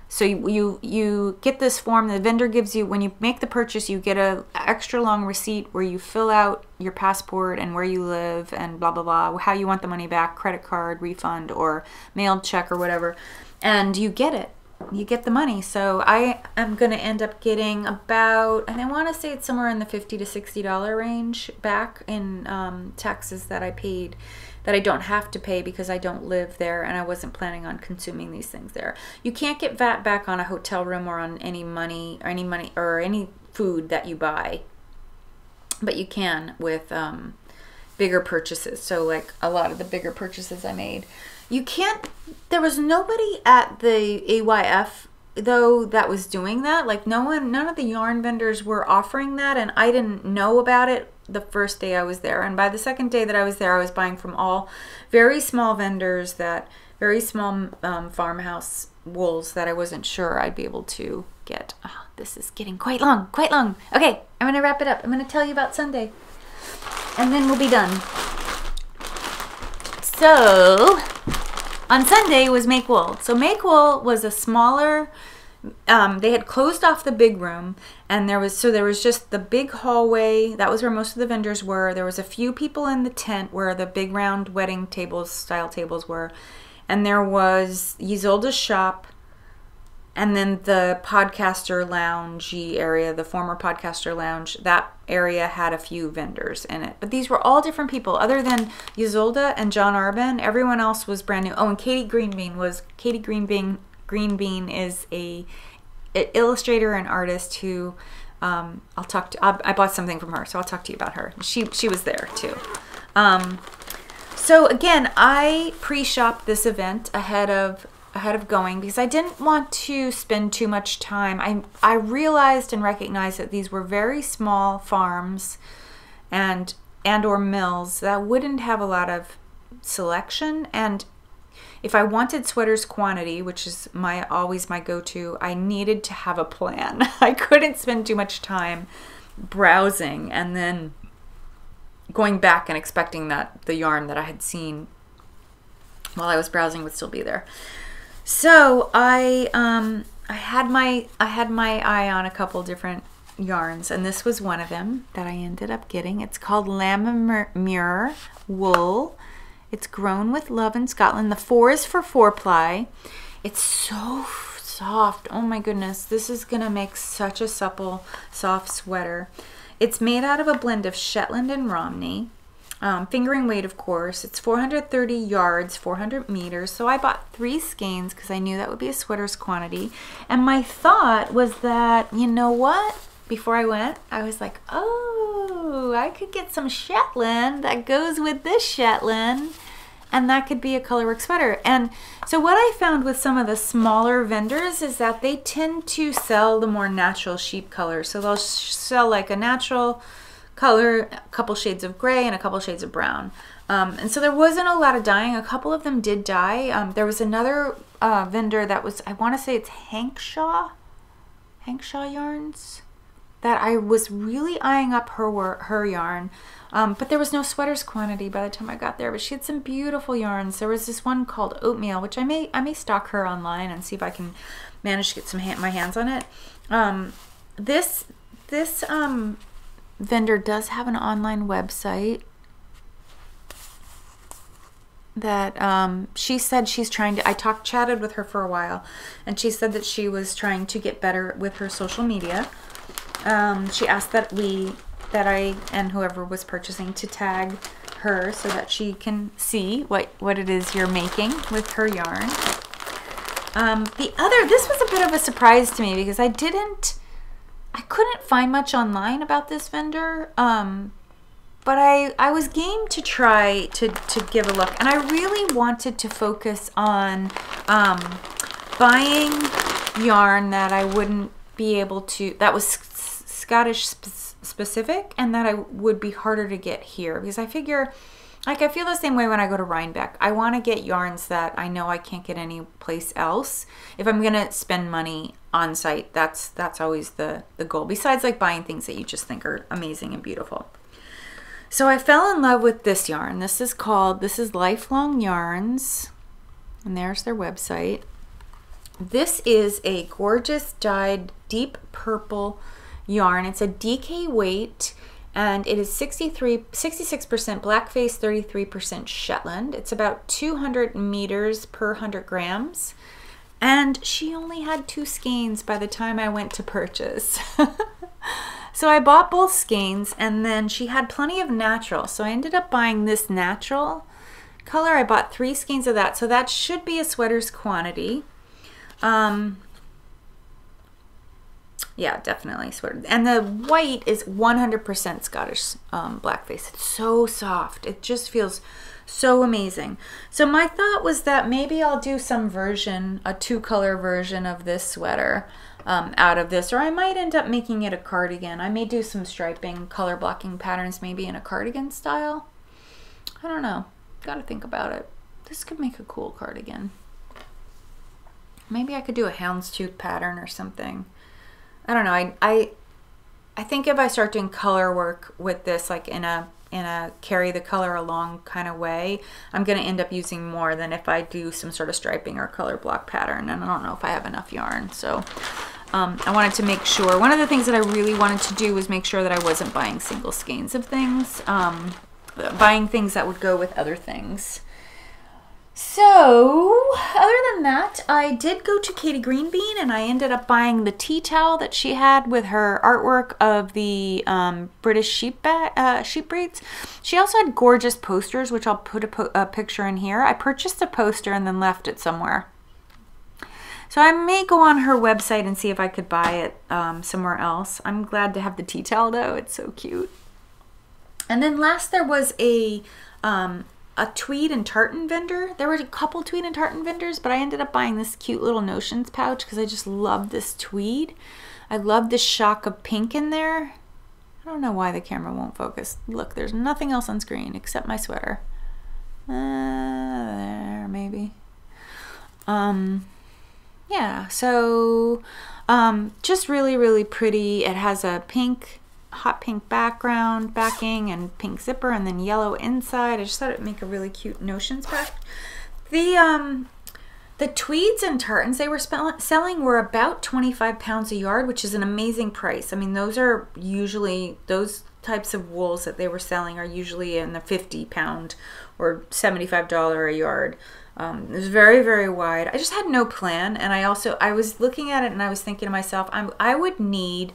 So you get this form, the vendor gives you, when you make the purchase, you get a extra long receipt where you fill out your passport and where you live and blah, blah, blah, how you want the money back, credit card, refund, or mailed check or whatever. And you get it. You get the money. So I am going to end up getting about, and I want to say it's somewhere in the $50 to $60 range back in taxes that I paid, that I don't have to pay because I don't live there and I wasn't planning on consuming these things there. You can't get VAT back on a hotel room or on any money or any food that you buy, but you can with bigger purchases. So like a lot of the bigger purchases I made, you can't. There was nobody at the EYF though that was doing that. Like none of the yarn vendors were offering that, and I didn't know about it the first day I was there. And by the second day that I was there, I was buying from all very small vendors, that very small farmhouse wools that I wasn't sure I'd be able to get. Oh, this is getting quite long, quite long. Okay, I'm gonna wrap it up. I'm gonna tell you about Sunday, and then we'll be done. So on Sunday was Make Wool. So Make Wool was a smaller, they had closed off the big room, and there was just the big hallway. That was where most of the vendors were. There was a few people in the tent where the big round wedding tables, style tables were, and there was Isolde's shop, and then the podcaster lounge area, the former podcaster lounge, that area had a few vendors in it. But these were all different people. Other than Isolde and John Arbon, everyone else was brand new. Oh, and Katie Greenbean is a illustrator and artist who I'll talk to. I bought something from her, so I'll talk to you about her. She was there too. So again, I pre-shopped this event ahead of going because I didn't want to spend too much time. I realized and recognized that these were very small farms and or mills that wouldn't have a lot of selection, and if I wanted sweaters quantity, which is always my go-to, I needed to have a plan. I couldn't spend too much time browsing and then going back and expecting that the yarn that I had seen while I was browsing would still be there. So I had my eye on a couple different yarns, and this was one of them that I ended up getting. It's called Lammermuir Wool. It's grown with love in Scotland. The 4 is for 4-ply. It's so soft. Oh my goodness. This is going to make such a supple, soft sweater. It's made out of a blend of Shetland and Romney. Fingering weight, of course. It's 430 yards, 400 meters. So I bought 3 skeins because I knew that would be a sweater's quantity. And my thought was that, you know what? Before I went, I was like, oh, I could get some Shetland that goes with this Shetland, and that could be a colorwork sweater. And so what I found with some of the smaller vendors is that they tend to sell the more natural sheep colors. So they'll sell like a natural color, a couple shades of gray and a couple shades of brown. And so there wasn't a lot of dyeing. A couple of them did dye. There was another vendor that was, I want to say it's Hankshaw Yarns, that I was really eyeing up her yarn, but there was no sweaters quantity by the time I got there. But she had some beautiful yarns. There was this one called Oatmeal, which I may stock her online and see if I can manage to get my hands on it. This vendor does have an online website that she said she's trying to. I chatted with her for a while, and she said that she was trying to get better with her social media. She asked that I and whoever was purchasing to tag her so that she can see what it is you're making with her yarn. This was a bit of a surprise to me because I couldn't find much online about this vendor, but I was game to try to give a look, and I really wanted to focus on buying yarn that I wouldn't be able to, that was Scottish specific, and that I would be harder to get here, because I figure, like, I feel the same way when I go to Rhinebeck. I want to get yarns that I know I can't get any place else. If I'm gonna spend money on site, that's always the goal, besides like buying things that you just think are amazing and beautiful. So I fell in love with this yarn. This is Lifelong Yarns, and there's their website. This is a gorgeous dyed deep purple yarn. It's a DK weight, and it is 66% blackface, 33% Shetland. It's about 200 meters per 100 grams. And she only had 2 skeins by the time I went to purchase. So I bought both skeins, and then she had plenty of natural. So I ended up buying this natural color. I bought 3 skeins of that. So that should be a sweater's quantity. Yeah, definitely sweater. And the white is 100% Scottish blackface. It's so soft. It just feels so amazing. So my thought was that maybe I'll do some version, a 2-color version of this sweater out of this, or I might end up making it a cardigan. I may do some striping, color blocking patterns maybe in a cardigan style. I don't know. Gotta think about it. This could make a cool cardigan. Maybe I could do a houndstooth pattern or something. I don't know. I think if I start doing color work with this, like in a carry the color along kind of way, I'm going to end up using more than if I do some sort of striping or color block pattern, and I don't know if I have enough yarn. So I wanted to make sure. One of the things that I really wanted to do was make sure that I wasn't buying single skeins of things, buying things that would go with other things. So, other than that, I did go to Katie Greenbean, and I ended up buying the tea towel that she had with her artwork of the British sheep breeds. She also had gorgeous posters, which I'll put a picture in here. I purchased a poster and then left it somewhere. So I may go on her website and see if I could buy it somewhere else. I'm glad to have the tea towel, though. It's so cute. And then last, there was a tweed and tartan vendor. There were a couple tweed and tartan vendors, but I ended up buying this cute little notions pouch because I just love this tweed. I love this shock of pink in there. I don't know why the camera won't focus. Look, there's nothing else on screen except my sweater. There, maybe. Yeah, so just really, really pretty. It has a hot pink backing and pink zipper, and then yellow inside. I just thought it'd make a really cute notions pack. The tweeds and tartans they were selling were about 25 pounds a yard, which is an amazing price. I mean, those are usually, those types of wools that they were selling are usually in the 50-pound or $75 a yard. It was very, very wide. I just had no plan, and I was looking at it and I was thinking to myself, I would need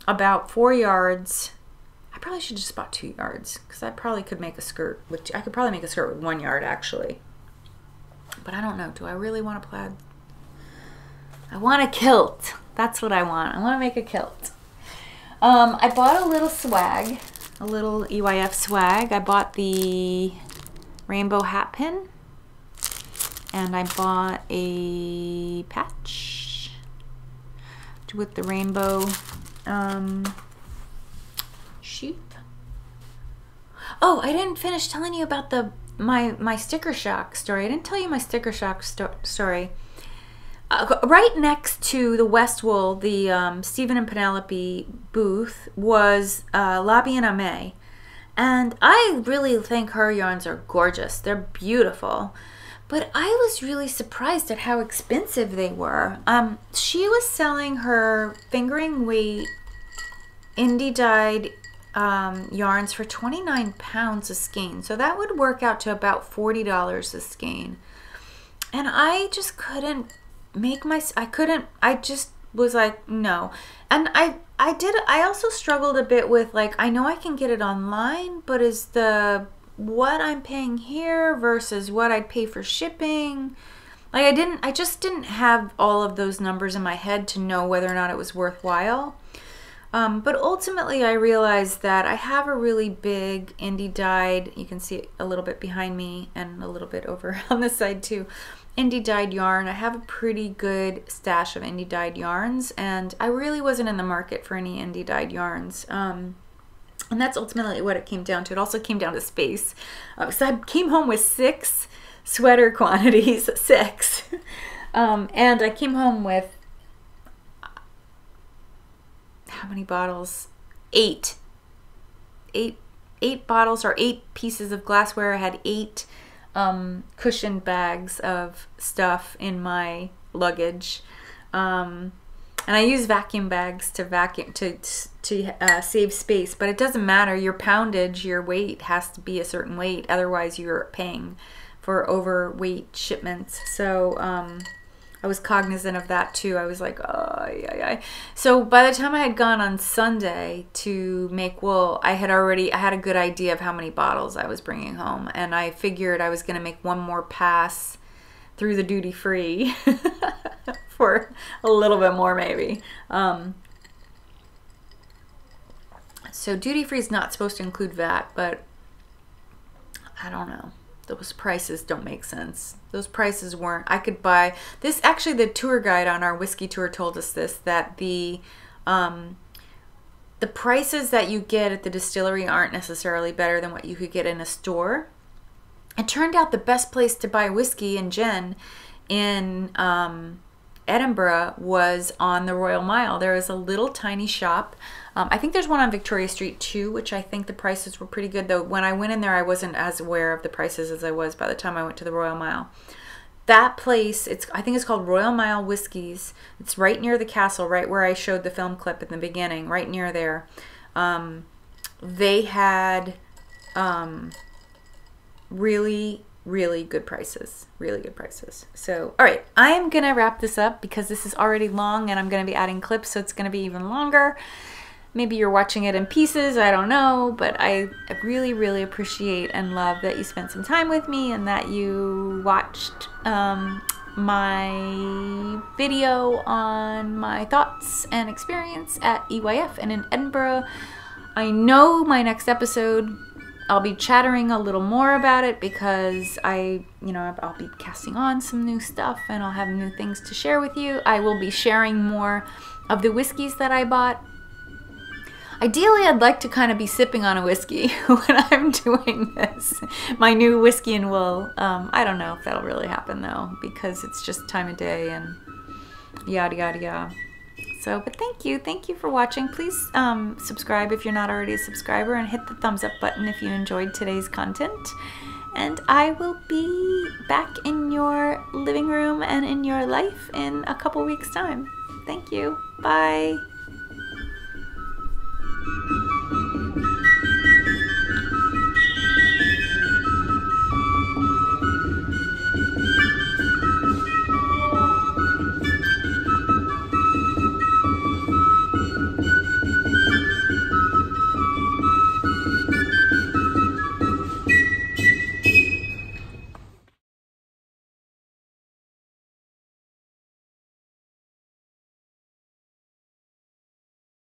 about 4 yards. I probably should just bought 2 yards because I probably could make a skirt with, I could probably make a skirt with 1 yard actually. But I don't know, do I really want a plaid? I want a kilt. That's what I want. I want to make a kilt. I bought a little swag, a little EYF swag. I bought the rainbow hat pin, and I bought a patch with the rainbow sheep. Oh, I didn't finish telling you about my sticker shock story. I didn't tell you my sticker shock story. Right next to the West Wool, the Stephen and Penelope booth, was Labie and Amé. And I really think her yarns are gorgeous. They're beautiful. But I was really surprised at how expensive they were. She was selling her fingering weight indie dyed yarns for 29 pounds a skein. So that would work out to about $40 a skein. And I just couldn't make I just was like, no. And I also struggled a bit with, like, I know I can get it online, but is what I'm paying here versus what I'd pay for shipping, like, I just didn't have all of those numbers in my head to know whether or not it was worthwhile. But ultimately I realized that I have a really big indie dyed, you can see it a little bit behind me and a little bit over on this side too, indie dyed yarn. I have a pretty good stash of indie dyed yarns, and I really wasn't in the market for any indie dyed yarns. And that's ultimately what it came down to. It also came down to space. So I came home with 6 sweater quantities, 6. And I came home with, how many bottles? 8. 8 bottles, or 8 pieces of glassware. I had 8 cushioned bags of stuff in my luggage. And I use vacuum bags to vacuum to save space, but it doesn't matter. Your poundage, your weight has to be a certain weight, otherwise you're paying for overweight shipments. So I was cognizant of that too. I was like, oh, yeah. So by the time I had gone on Sunday to make wool, I had a good idea of how many bottles I was bringing home, and I figured I was going to make one more pass through the duty free for a little bit more maybe. So duty free is not supposed to include VAT, but I don't know. Those prices don't make sense. Those prices weren't. I could buy this. Actually, the tour guide on our whiskey tour told us this, that the prices that you get at the distillery aren't necessarily better than what you could get in a store. It turned out the best place to buy whiskey and gin in Edinburgh was on the Royal Mile. There is a little tiny shop. I think there's one on Victoria Street too, which I think the prices were pretty good, though when I went in there I wasn't as aware of the prices as I was by the time I went to the Royal Mile. That place, I think it's called Royal Mile Whiskies. It's right near the castle, right where I showed the film clip in the beginning, right near there. They had really good prices, So all right, I am gonna wrap this up because this is already long and I'm gonna be adding clips, so it's gonna be even longer. Maybe you're watching it in pieces, I don't know, but I really appreciate and love that you spent some time with me and that you watched my video on my thoughts and experience at EYF and in Edinburgh. I know my next episode I'll be chattering a little more about it because I'll be casting on some new stuff and I'll have new things to share with you. I will be sharing more of the whiskeys that I bought. Ideally, I'd like to kind of be sipping on a whiskey when I'm doing this, my new Whisky and Wool. I don't know if that'll really happen though, because it's just time of day and yada. So, but thank you for watching. Please subscribe if you're not already a subscriber, and hit the thumbs up button if you enjoyed today's content. And I will be back in your living room and in your life in a couple weeks' time. Thank you. Bye.